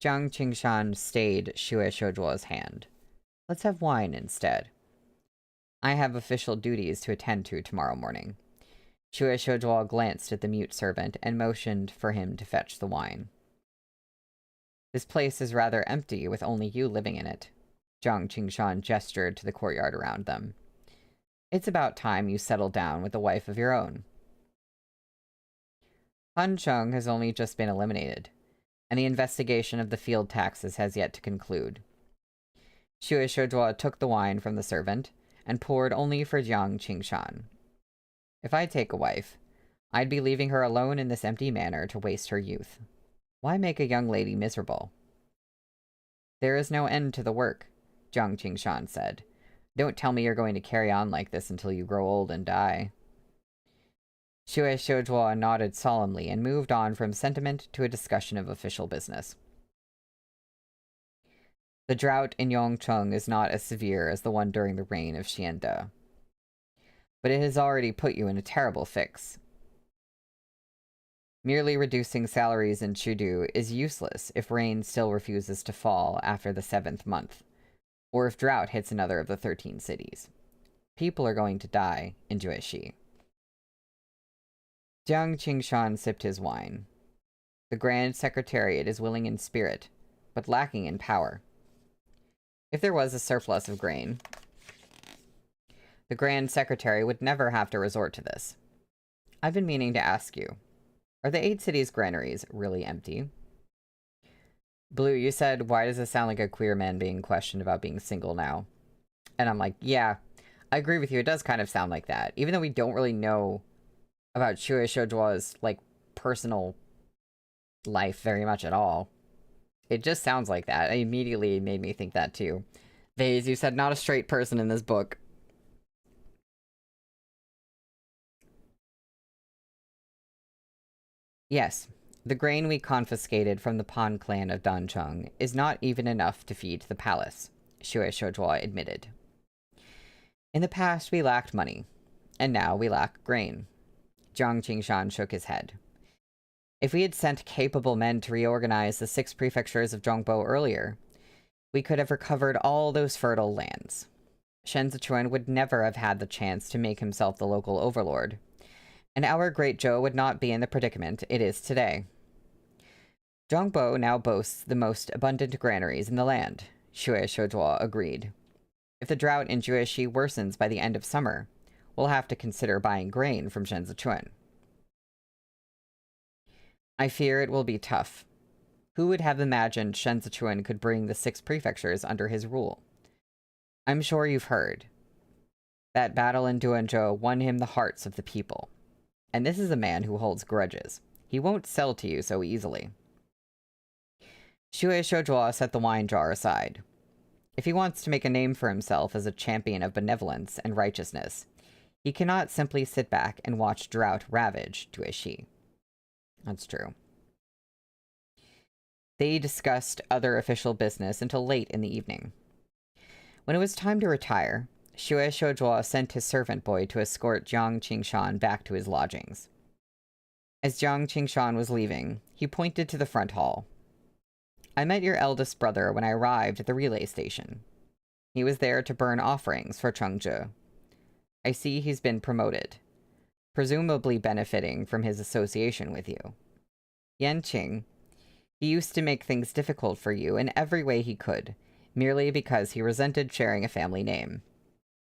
Jiang Qingshan stayed Xue Shoujuo's hand. Let's have wine instead. I have official duties to attend to tomorrow morning. Xue Shoujuo glanced at the mute servant and motioned for him to fetch the wine. This place is rather empty with only you living in it. Jiang Qingshan gestured to the courtyard around them. It's about time you settled down with a wife of your own. Han Cheng has only just been eliminated, and the investigation of the field taxes has yet to conclude. Xue Shoujuo took the wine from the servant and poured only for Jiang Qingshan. If I take a wife, I'd be leaving her alone in this empty manor to waste her youth. Why make a young lady miserable? There is no end to the work, Jiang Qingshan said. Don't tell me you're going to carry on like this until you grow old and die. Xue Shoujuo nodded solemnly and moved on from sentiment to a discussion of official business. The drought in Yongcheng is not as severe as the one during the reign of Xiande, but it has already put you in a terrible fix. Merely reducing salaries in Chudu is useless if rain still refuses to fall after the 7th month, or if drought hits another of the 13 cities. People are going to die in Jueshi. Jiang Qingshan sipped his wine. The Grand Secretariat is willing in spirit, but lacking in power. If there was a surplus of grain, the Grand Secretary would never have to resort to this. I've been meaning to ask you, are the 8 cities' granaries really empty? Blue, you said, why does it sound like a queer man being questioned about being single now? And I'm like, yeah, I agree with you. It does kind of sound like that. Even though we don't really know about Shui Shoujua's, like, personal life very much at all. It just sounds like that. It immediately made me think that too. Vase, you said not a straight person in this book. Yes, the grain we confiscated from the Pan clan of Dancheng is not even enough to feed the palace, Shui Shoujua admitted. In the past we lacked money, and now we lack grain. Jiang Qingshan shook his head. If we had sent capable men to reorganize the 6 prefectures of Zhongbo earlier, we could have recovered all those fertile lands. Shen Zichuan would never have had the chance to make himself the local overlord, and our great Zhou would not be in the predicament it is today. Zhongbo now boasts the most abundant granaries in the land, Shui Shoujua agreed. If the drought in Jueshi worsens by the end of summer, we'll have to consider buying grain from Shen Zichuan. I fear it will be tough. Who would have imagined Shen Zichuan could bring the 6 prefectures under his rule? I'm sure you've heard. That battle in Duanzhou won him the hearts of the people. And this is a man who holds grudges. He won't sell to you so easily. Shui Shoujua set the wine jar aside. If he wants to make a name for himself as a champion of benevolence and righteousness, he cannot simply sit back and watch drought ravage Dueshi. That's true. They discussed other official business until late in the evening. When it was time to retire, Shui Shoujua sent his servant boy to escort Jiang Qingshan back to his lodgings. As Jiang Qingshan was leaving, he pointed to the front hall. I met your eldest brother when I arrived at the relay station. He was there to burn offerings for Chengzhi. I see he's been promoted, presumably benefiting from his association with you. Yanqing, he used to make things difficult for you in every way he could, merely because he resented sharing a family name.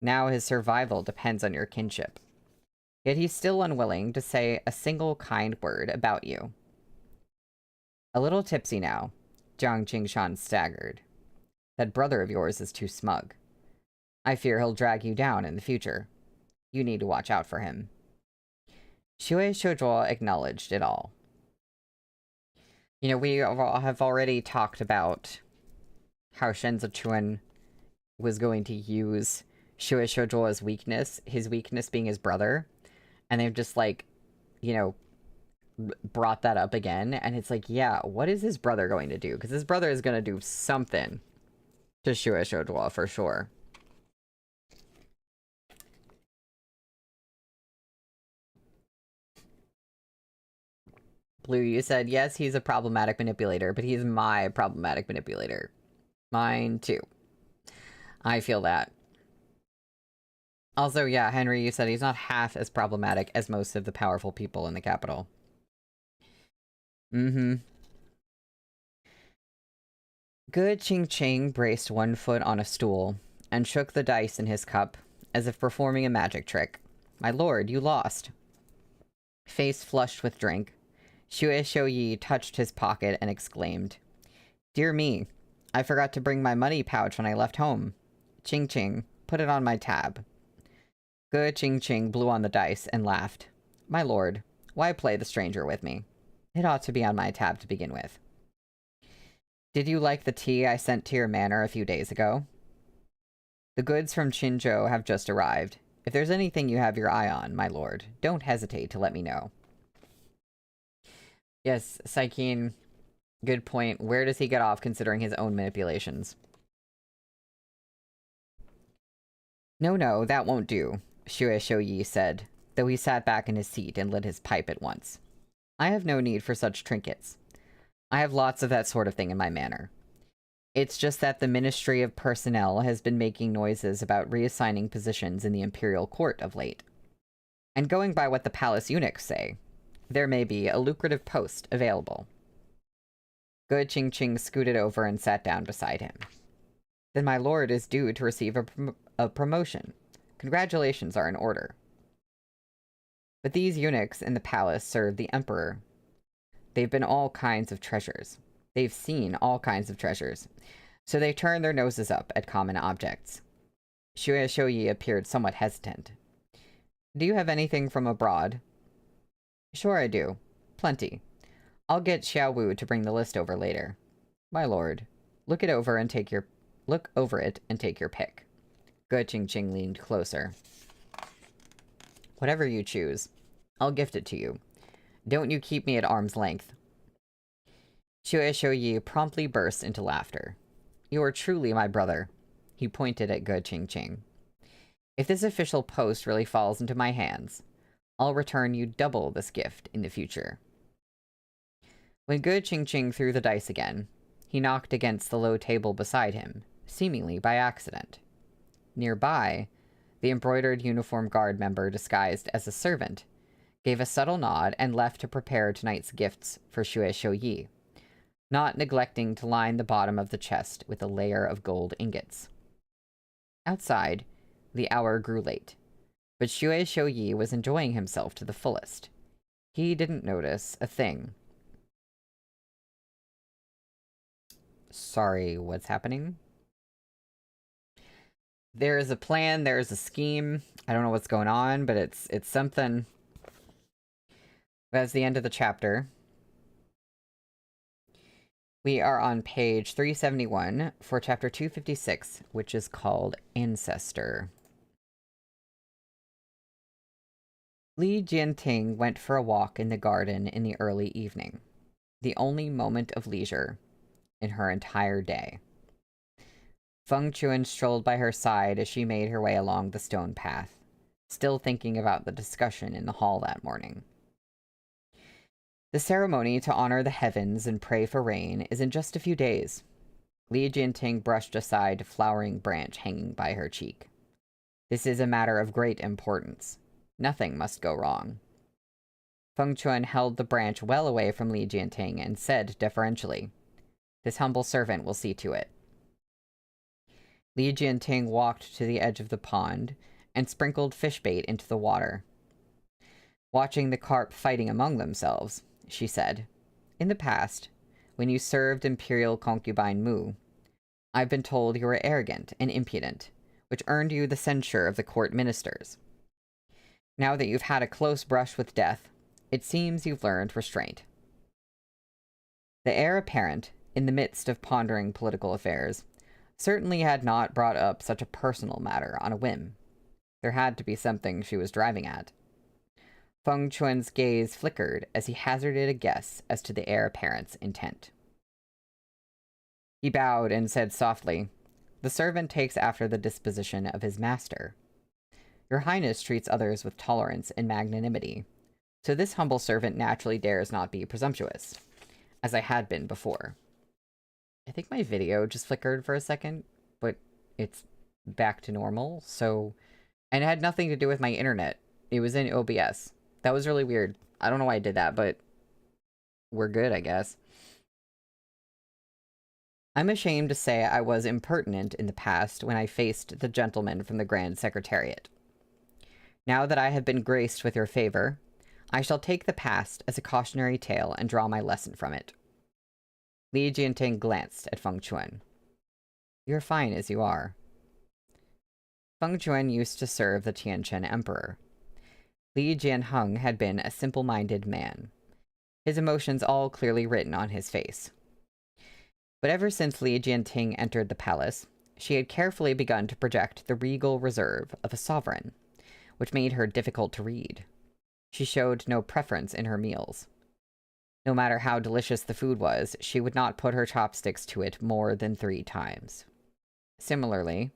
Now his survival depends on your kinship. Yet he's still unwilling to say a single kind word about you. A little tipsy now, Jiang Qingshan staggered. That brother of yours is too smug. I fear he'll drag you down in the future. You need to watch out for him. Shui Shoujua acknowledged it all. You know, we have already talked about how Shen Zichuan was going to use Shui Shoujua's weakness, his weakness being his brother, and they've just, like, you know, brought that up again, and it's like, yeah, what is his brother going to do? Because his brother is going to do something to Shui Shoujua for sure. Blue, you said, yes, he's a problematic manipulator, but he's my problematic manipulator. Mine, too. I feel that. Also, yeah, Henry, you said he's not half as problematic as most of the powerful people in the capital. Mm-hmm. Good Ching Ching braced one foot on a stool and shook the dice in his cup as if performing a magic trick. My lord, you lost. Face flushed with drink, Shui Shouyi touched his pocket and exclaimed, Dear me, I forgot to bring my money pouch when I left home. Ching Ching, put it on my tab. Good Ching Ching blew on the dice and laughed. My lord, why play the stranger with me? It ought to be on my tab to begin with. Did you like the tea I sent to your manor a few days ago? The goods from Qinzhou have just arrived. If there's anything you have your eye on, my lord, don't hesitate to let me know. Yes, Saikin, good point. Where does he get off considering his own manipulations? No, that won't do, Shui Shouyi said, though he sat back in his seat and lit his pipe at once. I have no need for such trinkets. I have lots of that sort of thing in my manor. It's just that the Ministry of Personnel has been making noises about reassigning positions in the imperial court of late. And going by what the palace eunuchs say, there may be a lucrative post available. Good Ching Ching scooted over and sat down beside him. Then my lord is due to receive a promotion. Congratulations are in order. But these eunuchs in the palace serve the emperor. They've been all kinds of treasures. They've seen all kinds of treasures. So they turn their noses up at common objects. Xue Shouyi appeared somewhat hesitant. Do you have anything from abroad? Sure I do. Plenty. I'll get Xiao Wu to bring the list over later. My lord, look over it and take your pick. Ge Qingqing leaned closer. Whatever you choose. I'll gift it to you. Don't you keep me at arm's length. Xue Shouyi promptly burst into laughter. You are truly my brother. He pointed at Ge Qingqing. If this official post really falls into my hands, I'll return you double this gift in the future. When Ge Qingqing threw the dice again, he knocked against the low table beside him, seemingly by accident. Nearby, the embroidered uniform guard member disguised as a servant gave a subtle nod and left to prepare tonight's gifts for Xue Shouyi, not neglecting to line the bottom of the chest with a layer of gold ingots. Outside, the hour grew late, but Xue Shouyi was enjoying himself to the fullest. He didn't notice a thing. Sorry, what's happening? There is a plan, there is a scheme. I don't know what's going on, but it's something. That's the end of the chapter. We are on page 371 for chapter 256, which is called Ancestor. Li Jianting went for a walk in the garden in the early evening, the only moment of leisure in her entire day. Feng Chuan strolled by her side as she made her way along the stone path, still thinking about the discussion in the hall that morning. The ceremony to honor the heavens and pray for rain is in just a few days. Li Jianting brushed aside a flowering branch hanging by her cheek. This is a matter of great importance. Nothing must go wrong. Feng Chuan held the branch well away from Li Jianting and said deferentially, "This humble servant will see to it." Li Jianting walked to the edge of the pond and sprinkled fish bait into the water. Watching the carp fighting among themselves, she said, "In the past, when you served Imperial Concubine Mu, I've been told you were arrogant and impudent, which earned you the censure of the court ministers. Now that you've had a close brush with death, it seems you've learned restraint." The heir apparent, in the midst of pondering political affairs, certainly had not brought up such a personal matter on a whim. There had to be something she was driving at. Feng Chuan's gaze flickered as he hazarded a guess as to the heir apparent's intent. He bowed and said softly, "The servant takes after the disposition of his master. Your Highness treats others with tolerance and magnanimity, so this humble servant naturally dares not be presumptuous, as I had been before." I think my video just flickered for a second, but it's back to normal, so... And it had nothing to do with my internet. It was in OBS. That was really weird. I don't know why I did that, but we're good, I guess. I'm ashamed to say I was impertinent in the past when I faced the gentleman from the Grand Secretariat. Now that I have been graced with your favor, I shall take the past as a cautionary tale and draw my lesson from it. Li Jianting glanced at Feng Chuan. "You're fine as you are." Feng Chuan used to serve the Tianchen Emperor. Li Jianheng had been a simple-minded man, his emotions all clearly written on his face. But ever since Li Jianting entered the palace, she had carefully begun to project the regal reserve of a sovereign, which made her difficult to read. She showed no preference in her meals. No matter how delicious the food was, she would not put her chopsticks to it more than 3 times. Similarly,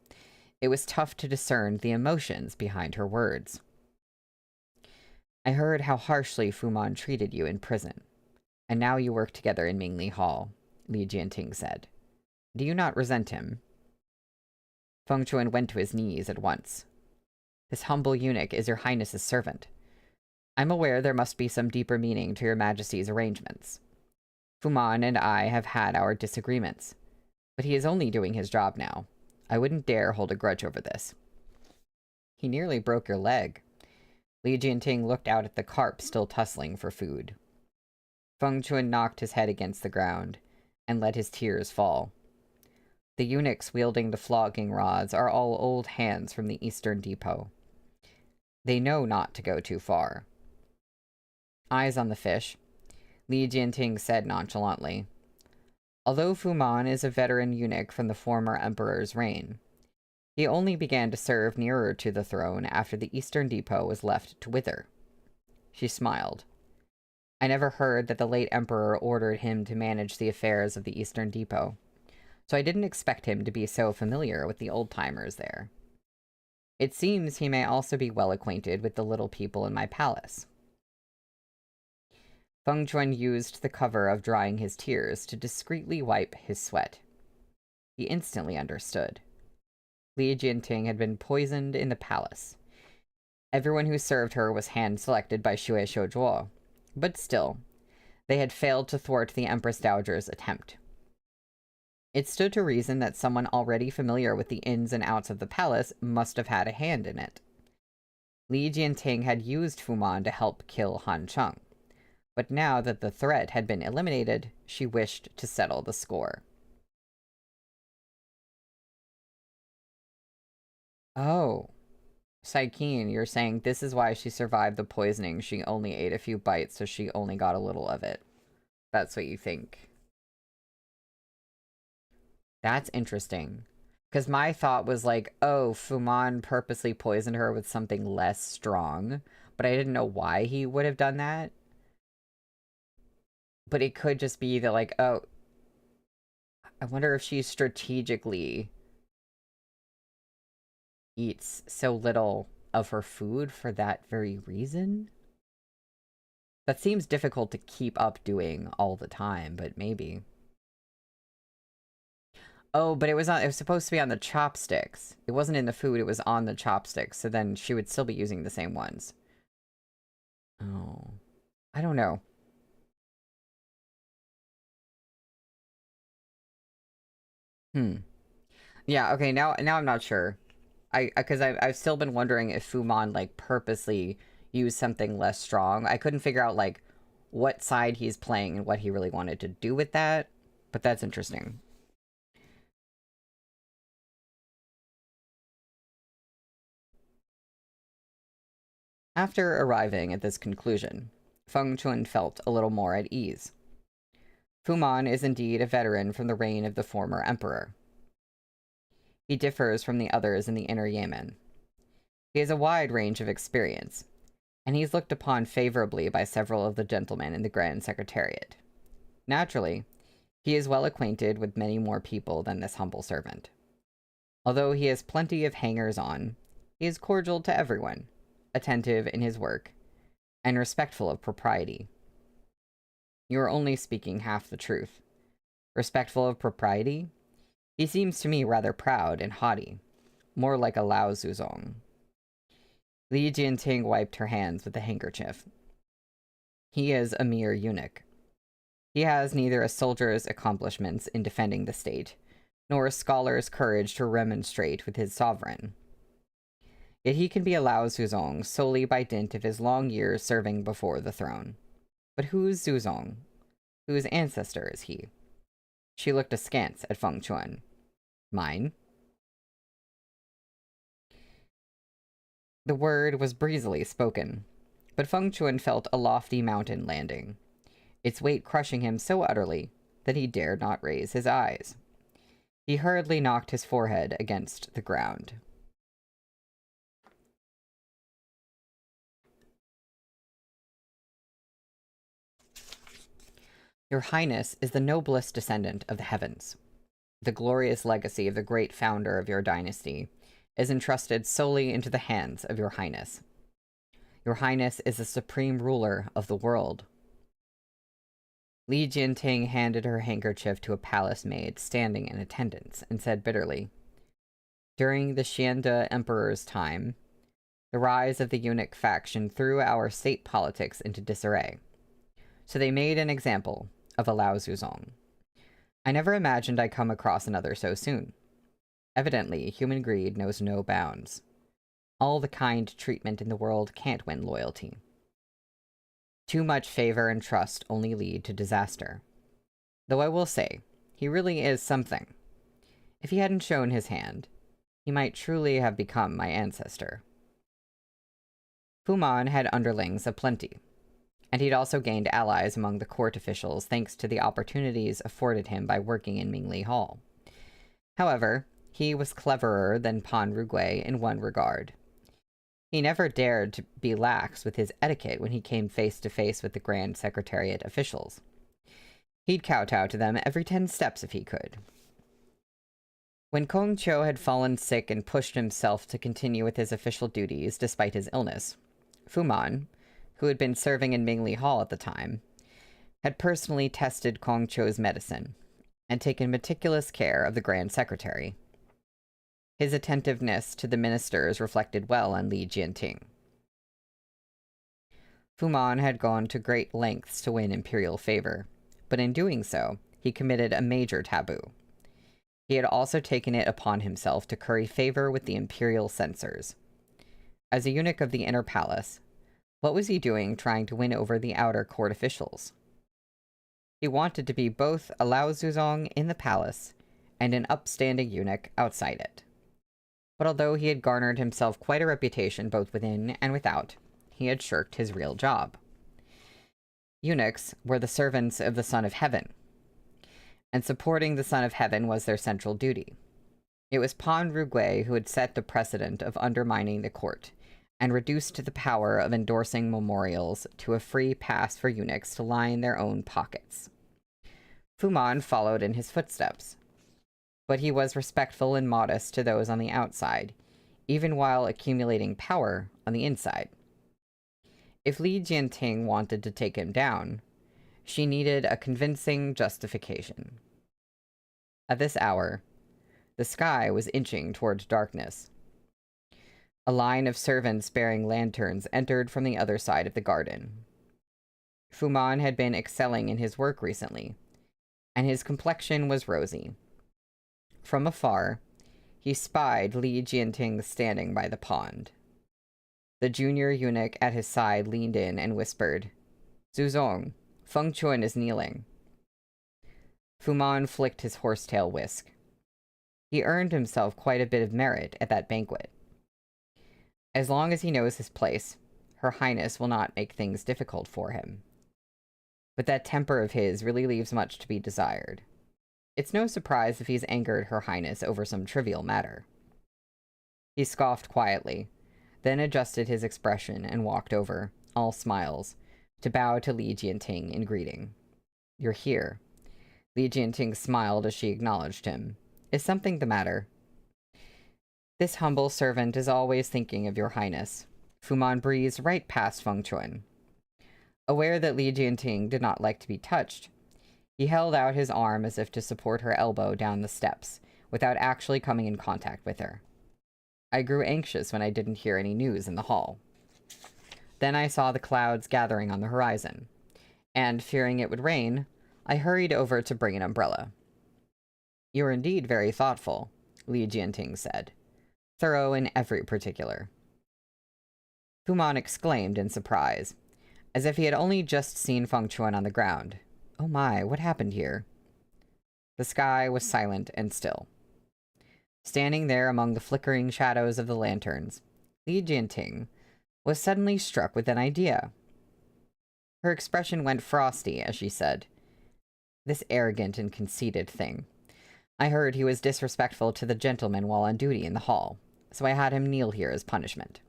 it was tough to discern the emotions behind her words. "I heard how harshly Fuman treated you in prison, and now you work together in Mingli Hall," Li Jianting said. "Do you not resent him?" Feng Chuan went to his knees at once. "This humble eunuch is your Highness's servant. I'm aware there must be some deeper meaning to your Majesty's arrangements. Fuman and I have had our disagreements, but he is only doing his job now. I wouldn't dare hold a grudge over this. He nearly broke your leg. Li Jianting looked out at the carp still tussling for food. Feng Chuan knocked his head against the ground and let his tears fall. The eunuchs wielding the flogging rods are all old hands from the Eastern Depot. They know not to go too far. Eyes on the fish, Li Jianting said nonchalantly. Although Fuman is a veteran eunuch from the former emperor's reign, he only began to serve nearer to the throne after the Eastern Depot was left to wither. She smiled. I never heard that the late emperor ordered him to manage the affairs of the Eastern Depot, so I didn't expect him to be so familiar with the old-timers there. It seems he may also be well acquainted with the little people in my palace. Feng Chuan used the cover of drying his tears to discreetly wipe his sweat. He instantly understood. Li Jianting had been poisoned in the palace. Everyone who served her was hand-selected by Xue Shoujuo, but still, they had failed to thwart the Empress Dowager's attempt. It stood to reason that someone already familiar with the ins and outs of the palace must have had a hand in it. Li Jianting had used Fuman to help kill Han Cheng, but now that the threat had been eliminated, she wished to settle the score. Oh. Saikin, you're saying this is why she survived the poisoning. She only ate a few bites, so she only got a little of it. That's what you think. That's interesting. Because my thought was like, oh, Fuman purposely poisoned her with something less strong, but I didn't know why he would have done that. But it could just be that, like, oh, I wonder if she strategically eats so little of her food for that very reason. That seems difficult to keep up doing all the time, but maybe. Oh, but it was supposed to be on the chopsticks. It wasn't in the food, it was on the chopsticks, so then she would still be using the same ones. Oh. I don't know. Yeah, okay, now I'm not sure. Because I've still been wondering if Fuman, like, purposely used something less strong. I couldn't figure out, like, what side he's playing and what he really wanted to do with that, but that's interesting. After arriving at this conclusion, Feng Chun felt a little more at ease. Fuman is indeed a veteran from the reign of the former emperor. He differs from the others in the Inner Yemen. He has a wide range of experience, and he's looked upon favorably by several of the gentlemen in the Grand Secretariat. Naturally, he is well acquainted with many more people than this humble servant. Although he has plenty of hangers-on, he is cordial to everyone, attentive in his work, and respectful of propriety. You are only speaking half the truth. Respectful of propriety? He seems to me rather proud and haughty, more like a Lao Zuzong. Li Jianting wiped her hands with a handkerchief. He is a mere eunuch. He has neither a soldier's accomplishments in defending the state, nor a scholar's courage to remonstrate with his sovereign. Yet he can be a Lao Zuzong solely by dint of his long years serving before the throne. But whose Zuzong? Whose ancestor is he? She looked askance at Feng Chuan. Mine? The word was breezily spoken, but Feng Chuan felt a lofty mountain landing, its weight crushing him so utterly that he dared not raise his eyes. He hurriedly knocked his forehead against the ground. Your Highness is the noblest descendant of the heavens. The glorious legacy of the great founder of your dynasty is entrusted solely into the hands of your Highness. Your Highness is the supreme ruler of the world. Li Jianting handed her handkerchief to a palace maid standing in attendance and said bitterly, during the Xiande Emperor's time, The rise of the eunuch faction threw our state politics into disarray. So they made an example of a Lao Zuzong. I never imagined I'd come across another so soon. Evidently, human greed knows no bounds. All the kind treatment in the world can't win loyalty. Too much favor and trust only lead to disaster. Though I will say, he really is something. If he hadn't shown his hand, he might truly have become my ancestor. Fuman had underlings aplenty, and he'd also gained allies among the court officials thanks to the opportunities afforded him by working in Mingli Hall. However, he was cleverer than Pan Rugui in one regard. He never dared to be lax with his etiquette when he came face to face with the Grand Secretariat officials. He'd kowtow to them every 10 steps if he could. When Kong Cho had fallen sick and pushed himself to continue with his official duties despite his illness, Fuman, who had been serving in Mingli Hall at the time, had personally tested Kong Cho's medicine and taken meticulous care of the Grand Secretary. His attentiveness to the ministers reflected well on Li Jianting. Fuman had gone to great lengths to win imperial favor, but in doing so, he committed a major taboo. He had also taken it upon himself to curry favor with the imperial censors. As a eunuch of the inner palace, what was he doing trying to win over the outer court officials? He wanted to be both a Lao Zuzong in the palace and an upstanding eunuch outside it. But although he had garnered himself quite a reputation both within and without, he had shirked his real job. Eunuchs were the servants of the Son of Heaven, and supporting the Son of Heaven was their central duty. It was Pan Rugui who had set the precedent of undermining the court, and reduced the power of endorsing memorials to a free pass for eunuchs to line their own pockets. Fuman followed in his footsteps, but he was respectful and modest to those on the outside, even while accumulating power on the inside. If Li Jianting wanted to take him down, she needed a convincing justification. At this hour, the sky was inching toward darkness. A line of servants bearing lanterns entered from the other side of the garden. Fuman had been excelling in his work recently, and his complexion was rosy. From afar, he spied Li Jianting standing by the pond. The junior eunuch at his side leaned in and whispered, "Zuzong, Feng Chuan is kneeling." Fuman flicked his horsetail whisk. He earned himself quite a bit of merit at that banquet. As long as he knows his place, Her Highness will not make things difficult for him. But that temper of his really leaves much to be desired. It's no surprise if he's angered Her Highness over some trivial matter. He scoffed quietly, then adjusted his expression and walked over, all smiles, to bow to Li Jianting in greeting. "You're here." Li Jianting smiled as she acknowledged him. "Is something the matter?" "This humble servant is always thinking of your highness." Fuman breezed right past Feng Chuan. Aware that Li Jianting did not like to be touched, he held out his arm as if to support her elbow down the steps, without actually coming in contact with her. I grew anxious when I didn't hear any news in the hall. Then I saw the clouds gathering on the horizon, and, fearing it would rain, I hurried over to bring an umbrella. "You're indeed very thoughtful," Li Jianting said. "Thorough in every particular." Fuman exclaimed in surprise, as if he had only just seen Feng Chuan on the ground. "Oh my, what happened here?" The sky was silent and still. Standing there among the flickering shadows of the lanterns, Li Jianting was suddenly struck with an idea. Her expression went frosty as she said, "This arrogant and conceited thing. I heard he was disrespectful to the gentleman while on duty in the hall, so I had him kneel here as punishment."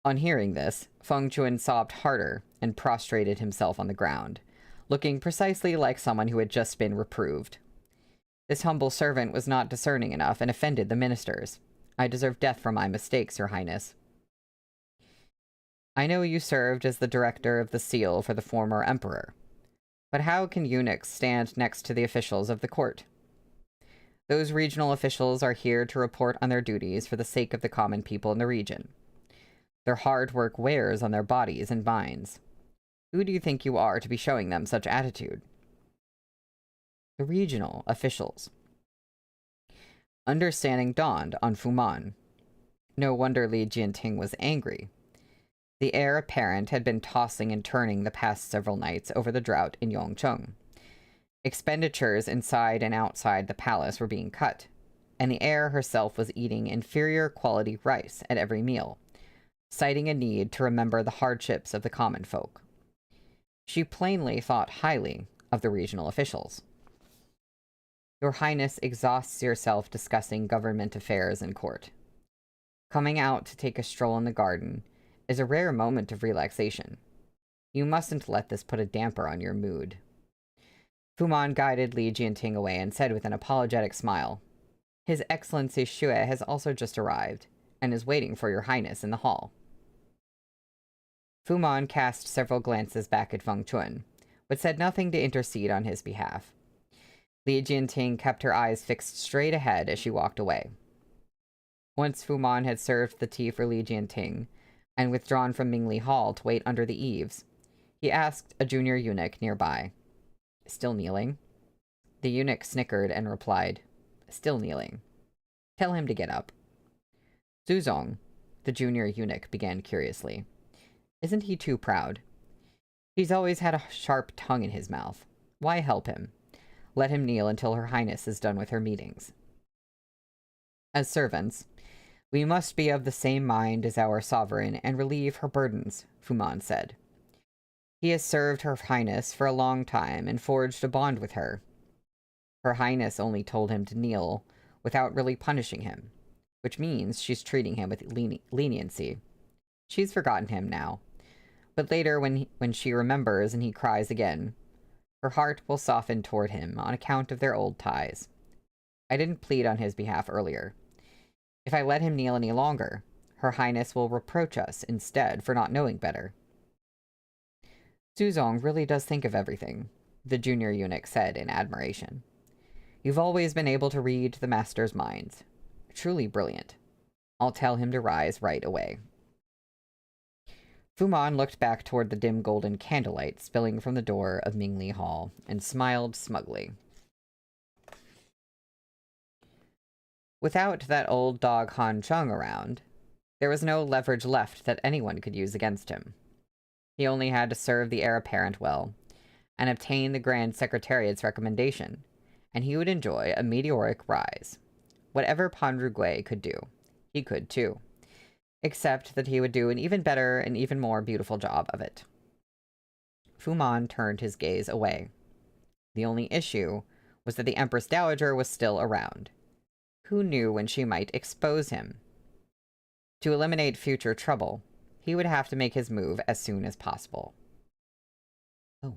On hearing this, Feng Chuan sobbed harder and prostrated himself on the ground, looking precisely like someone who had just been reproved. This humble servant was not discerning enough and offended the ministers. I deserve death for my mistakes, Your Highness. I know you served as the director of the seal for the former emperor, but how can eunuchs stand next to the officials of the court? Those regional officials are here to report on their duties for the sake of the common people in the region. Their hard work wears on their bodies and minds. Who do you think you are to be showing them such attitude? The regional officials. Understanding dawned on Fu Man. No wonder Li Jianting was angry. The heir apparent had been tossing and turning the past several nights over the drought in Yongcheng. Expenditures inside and outside the palace were being cut, and the heir herself was eating inferior quality rice at every meal, citing a need to remember the hardships of the common folk. She plainly thought highly of the regional officials. Your Highness exhausts yourself discussing government affairs in court. Coming out to take a stroll in the garden is a rare moment of relaxation. You mustn't let this put a damper on your mood. Fu Man guided Li Jianting away and said with an apologetic smile, His Excellency Xue has also just arrived, and is waiting for your Highness in the hall. Fu Man cast several glances back at Feng Chun, but said nothing to intercede on his behalf. Li Jianting kept her eyes fixed straight ahead as she walked away. Once Fu Man had served the tea for Li Jianting, and withdrawn from Mingli Hall to wait under the eaves, he asked a junior eunuch nearby, Still kneeling? The eunuch snickered and replied, Still kneeling. Tell him to get up. Zuzong, the junior eunuch began curiously. Isn't he too proud? He's always had a sharp tongue in his mouth. Why help him? Let him kneel until Her Highness is done with her meetings. As servants, we must be of the same mind as our sovereign and relieve her burdens, Fu Man said. He has served Her Highness for a long time and forged a bond with her. Her Highness only told him to kneel without really punishing him, which means she's treating him with leniency. She's forgotten him now, but later when she remembers and he cries again, her heart will soften toward him on account of their old ties. I didn't plead on his behalf earlier. If I let him kneel any longer, Her Highness will reproach us instead for not knowing better. Zuzong really does think of everything, the junior eunuch said in admiration. You've always been able to read the master's minds. Truly brilliant. I'll tell him to rise right away. Fu Man looked back toward the dim golden candlelight spilling from the door of Mingli Hall and smiled smugly. Without that old dog Han Chung around, there was no leverage left that anyone could use against him. He only had to serve the heir apparent well, and obtain the Grand Secretariat's recommendation, and he would enjoy a meteoric rise. Whatever Pan Rugui could do, he could too, except that he would do an even better and even more beautiful job of it. Fu Man turned his gaze away. The only issue was that the Empress Dowager was still around. Who knew when she might expose him? To eliminate future trouble, he would have to make his move as soon as possible. Oh,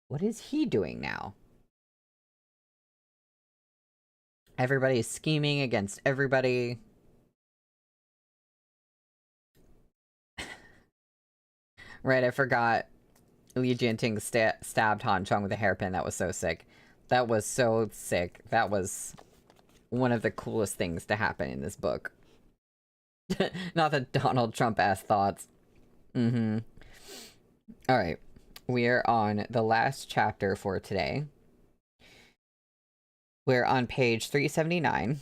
what is he doing now? Everybody's scheming against everybody. Right, I forgot. Li Jianting stabbed Han Chung with a hairpin. That was so sick. That was so sick. That was one of the coolest things to happen in this book. Not the Donald Trump-ass thoughts. Alright. We are on the last chapter for today. We're on page 379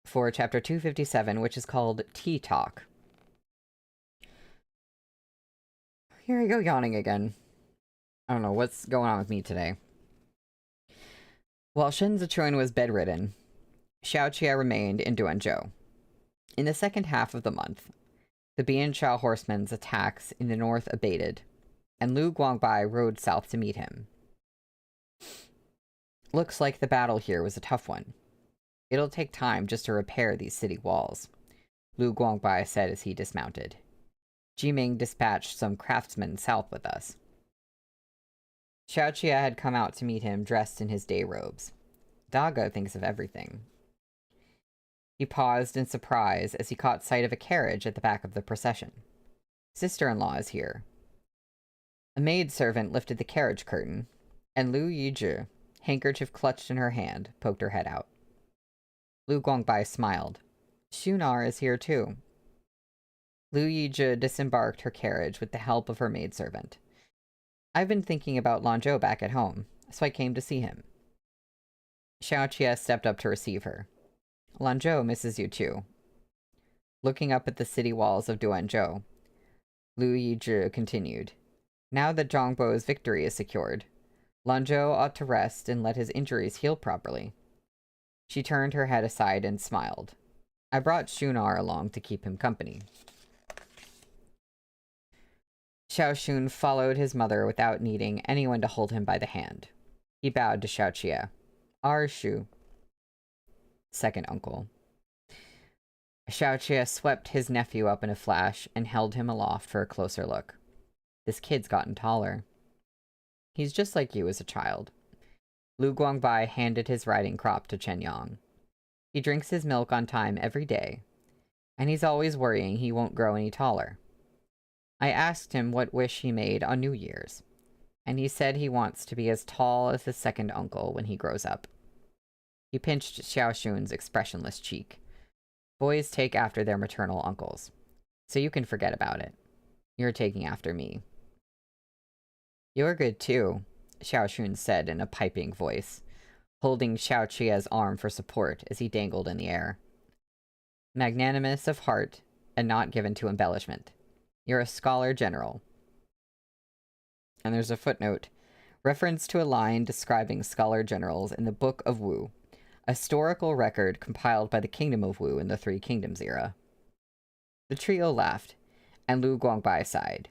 for chapter 257, which is called Tea Talk. Here I go yawning again. I don't know what's going on with me today. While Shen Zichuan was bedridden, Xiao Qia remained in Duanzhou. In the second half of the month, the Bian Chao horsemen's attacks in the north abated, and Lu Guangbai rode south to meet him. Looks like the battle here was a tough one. It'll take time just to repair these city walls, Lu Guangbai said as he dismounted. Jiming dispatched some craftsmen south with us. Xiao Qia had come out to meet him dressed in his day robes. Daga thinks of everything. He paused in surprise as he caught sight of a carriage at the back of the procession. Sister-in-law is here. A maidservant lifted the carriage curtain, and Lu Yizhi, handkerchief clutched in her hand, poked her head out. Lu Guangbai smiled. Shunar is here too. Lu Yizhi disembarked her carriage with the help of her maidservant. I've been thinking about Lanzhou back at home, so I came to see him. Xiaoqie stepped up to receive her. Lanzhou misses you too. Looking up at the city walls of Duanzhou, Lu Yizhi continued. Now that Zhongbo's victory is secured, Lanzhou ought to rest and let his injuries heal properly. She turned her head aside and smiled. I brought Shunar along to keep him company. Xiaoxun followed his mother without needing anyone to hold him by the hand. He bowed to Xiaoqie. Our Shu. Second uncle. Xiaoqie swept his nephew up in a flash and held him aloft for a closer look. This kid's gotten taller. He's just like you as a child. Lu Guangbai handed his riding crop to Chen Yang. He drinks his milk on time every day, and he's always worrying he won't grow any taller. I asked him what wish he made on New Year's, and he said he wants to be as tall as his second uncle when he grows up. He pinched Xiaoxun's expressionless cheek. Boys take after their maternal uncles, so you can forget about it. You're taking after me. You're good too, Xiaoxun said in a piping voice, holding Xiaoqie's arm for support as he dangled in the air. Magnanimous of heart and not given to embellishment. You're a scholar general. And there's a footnote. Reference to a line describing scholar generals in the Book of Wu, a historical record compiled by the Kingdom of Wu in the Three Kingdoms era. The trio laughed, and Lu Guangbai sighed.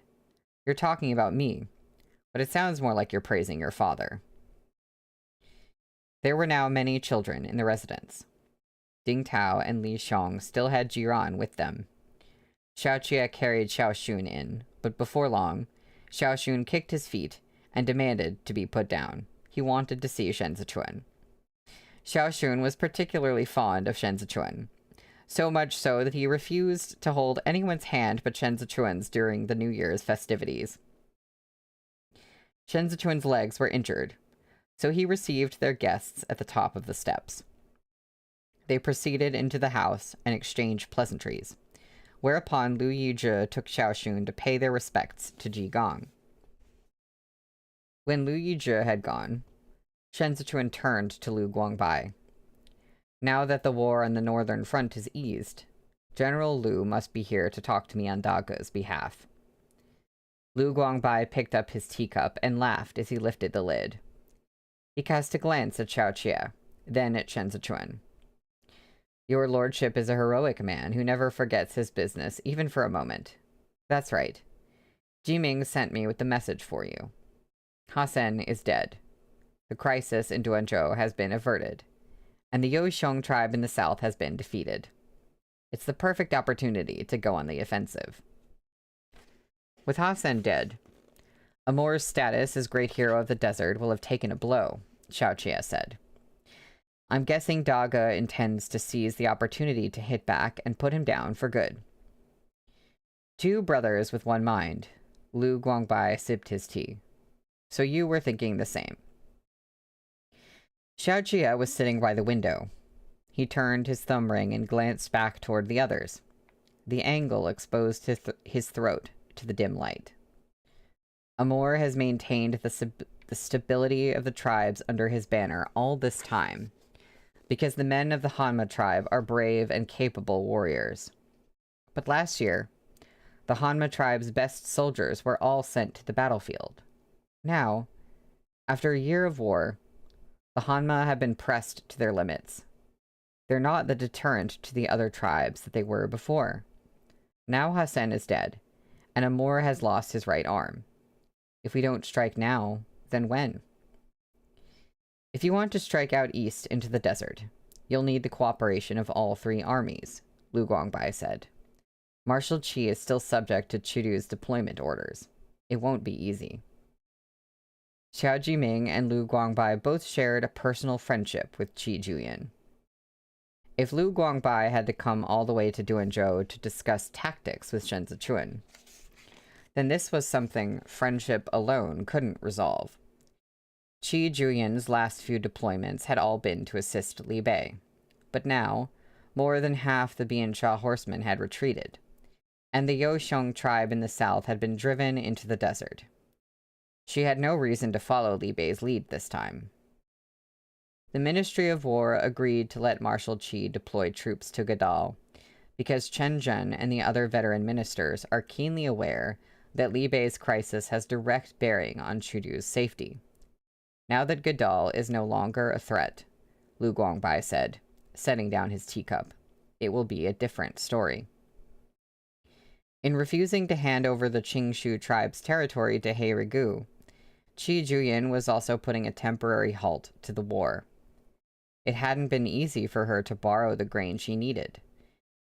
You're talking about me, but it sounds more like you're praising your father. There were now many children in the residence. Ding Tao and Li Xiong still had Jiran with them. Xiaoqie carried Xiaoxun in, but before long, Xiaoxun kicked his feet and demanded to be put down. He wanted to see Shen Zichuan. Xiaoxun was particularly fond of Shen Zichuan, so much so that he refused to hold anyone's hand but Shen Zichuan's during the New Year's festivities. Shen Zichuan's legs were injured, so he received their guests at the top of the steps. They proceeded into the house and exchanged pleasantries, whereupon Lu Yizhi took Xiaoxun to pay their respects to Ji Gong. When Lu Yizhi had gone, Shen Zichuan turned to Lu Guangbai. Now that the war on the northern front is eased, General Lu must be here to talk to me on Daga's behalf. Lu Guangbai picked up his teacup and laughed as he lifted the lid. He cast a glance at Xiaoqie, then at Shen Zichuan. Your lordship is a heroic man who never forgets his business, even for a moment. That's right. Jiming sent me with the message for you. Hasen is dead. The crisis in Duanzhou has been averted, and the Youxiong tribe in the south has been defeated. It's the perfect opportunity to go on the offensive. With Hasen dead, Amor's status as great hero of the desert will have taken a blow, Xiaoqie said. I'm guessing Daga intends to seize the opportunity to hit back and put him down for good. Two brothers with one mind. Lu Guangbai sipped his tea. So you were thinking the same. Xiaoqie was sitting by the window. He turned his thumb ring and glanced back toward the others. The angle exposed his throat to the dim light. Amor has maintained the stability of the tribes under his banner all this time, because the men of the Hanma tribe are brave and capable warriors. But last year, the Hanma tribe's best soldiers were all sent to the battlefield. Now, after a year of war, the Hanma have been pressed to their limits. They're not the deterrent to the other tribes that they were before. Now Hasen is dead, and Amor has lost his right arm. If we don't strike now, then when? If you want to strike out east into the desert, you'll need the cooperation of all three armies, Lu Guangbai said. Marshal Qi is still subject to Chidu's deployment orders. It won't be easy. Xiao Jiming and Lu Guangbai both shared a personal friendship with Qi Juyan. If Lu Guangbai had to come all the way to Duanzhou to discuss tactics with Shen Zichuan, then this was something friendship alone couldn't resolve. Qi Juyan's last few deployments had all been to assist Li Bei. but now, more than half the Biansha horsemen had retreated, and the Yoshong tribe in the south had been driven into the desert. She had no reason to follow Li Bei's lead this time. The Ministry of War agreed to let Marshal Qi deploy troops to Gadal, because Chen Zhen and the other veteran ministers are keenly aware that Li Bei's crisis has direct bearing on Chudu's safety. Now that Gadal is no longer a threat, Lu Guangbai said, setting down his teacup, it will be a different story. In refusing to hand over the Qingshu tribe's territory to He Rigu, Qi Juyin was also putting a temporary halt to the war. It hadn't been easy for her to borrow the grain she needed,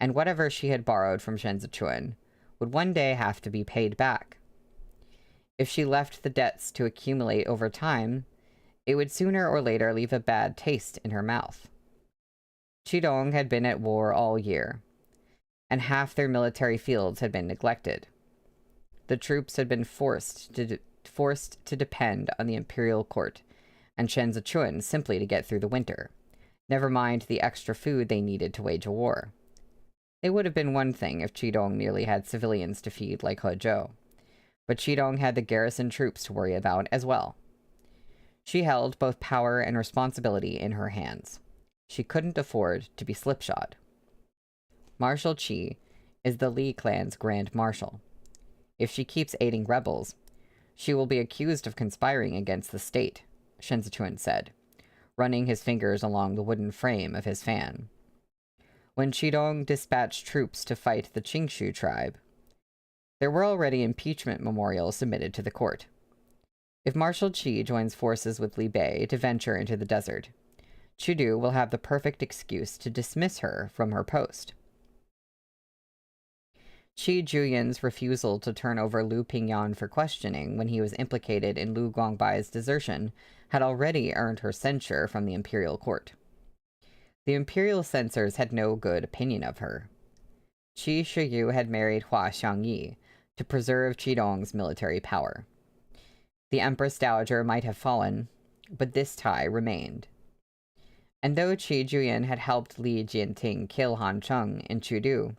and whatever she had borrowed from Shenzhen would one day have to be paid back. If she left the debts to accumulate over time, it would sooner or later leave a bad taste in her mouth. Qidong had been at war all year, and half their military fields had been neglected. The troops had been forced to depend on the imperial court and Shenzhen simply to get through the winter, never mind the extra food they needed to wage a war. It would have been one thing if Qidong merely had civilians to feed like Hezhou, but Qidong had the garrison troops to worry about as well. She held both power and responsibility in her hands. She couldn't afford to be slipshod. Marshal Qi is the Li clan's grand marshal. If she keeps aiding rebels, she will be accused of conspiring against the state, Shenzhen said, running his fingers along the wooden frame of his fan. When Qidong dispatched troops to fight the Qingshu tribe, there were already impeachment memorials submitted to the court. If Marshal Qi joins forces with Li Bei to venture into the desert, Chudu will have the perfect excuse to dismiss her from her post. Qi Juyin's refusal to turn over Lu Pingyan for questioning when he was implicated in Lu Guangbai's desertion had already earned her censure from the imperial court. The imperial censors had no good opinion of her. Qi Shiyu had married Hua Xiangyi to preserve Qidong's military power. The Empress Dowager might have fallen, but this tie remained. And though Qi Juyin had helped Li Jianting kill Han Cheng in Chudu,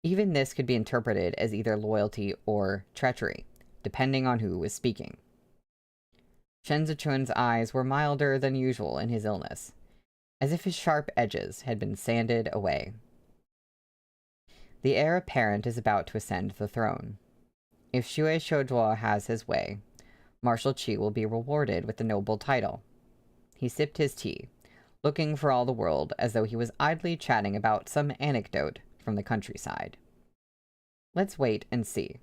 even this could be interpreted as either loyalty or treachery, depending on who was speaking. Shenzhen's eyes were milder than usual in his illness, as if his sharp edges had been sanded away. The heir apparent is about to ascend the throne. If Xue Shouzhuo has his way, Marshal Qi will be rewarded with the noble title. He sipped his tea, looking for all the world as though he was idly chatting about some anecdote from the countryside. Let's wait and see.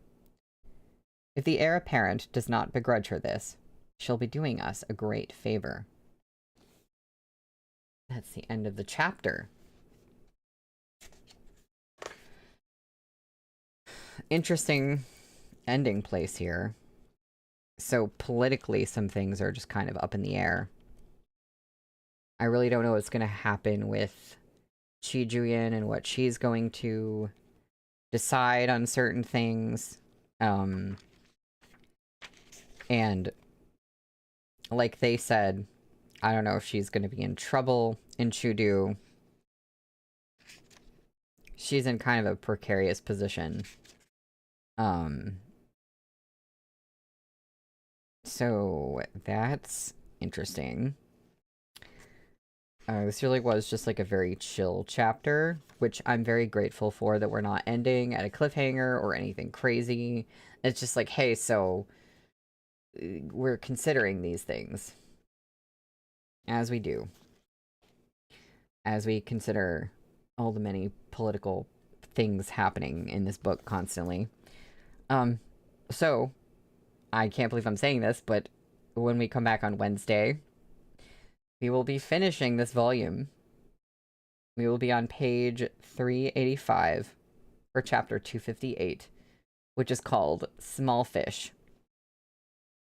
If the heir apparent does not begrudge her this, she'll be doing us a great favor. That's the end of the chapter. Interesting ending place here. So politically, some things are just kind of up in the air. I really don't know what's going to happen with Qi Juyin and what she's going to decide on certain things. And like they said, I don't know if she's going to be in trouble in Chudu. She's in kind of a precarious position. So that's interesting. This really was just like a very chill chapter, which I'm very grateful for, that we're not ending at a cliffhanger or anything crazy. It's just like, hey, so we're considering these things. As we do. As we consider all the many political things happening in this book constantly. So, I can't believe I'm saying this, but when we come back on Wednesday, we will be finishing this volume. We will be on page 385 for chapter 258, which is called Small Fish.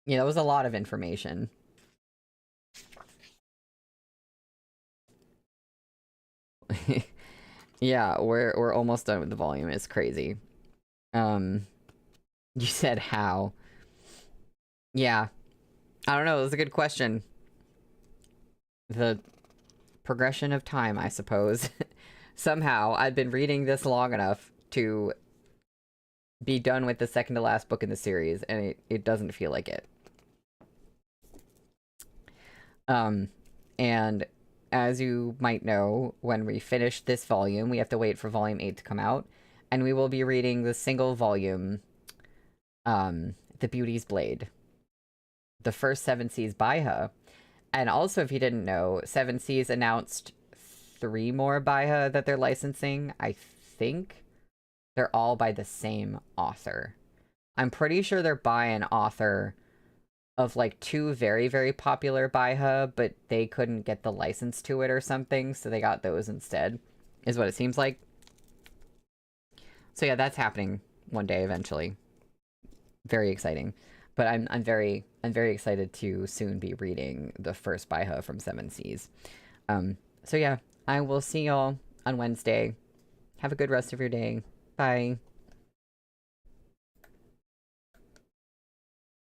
Yeah, that was a lot of information. Yeah, we're almost done with the volume. It's crazy. You said how? Yeah. I don't know. It was a good question. The progression of time, I suppose. Somehow, I've been reading this long enough to be done with the second to last book in the series, and it doesn't feel like it. And as you might know, when we finish this volume, we have to wait for volume 8 to come out, and we will be reading the single volume, The Beauty's Blade. The first Seven Seas Baiha. And also, if you didn't know, Seven Seas announced 3 more Baiha that they're licensing. I think they're all by the same author. I'm pretty sure they're by an author of like 2 very, very popular Baiha, but they couldn't get the license to it or something, so they got those instead, is what it seems like. So yeah, that's happening one day eventually. Very exciting. But I'm very excited to soon be reading the first Baiha from Seven Seas. So yeah, I will see y'all on Wednesday. Have a good rest of your day. Bye.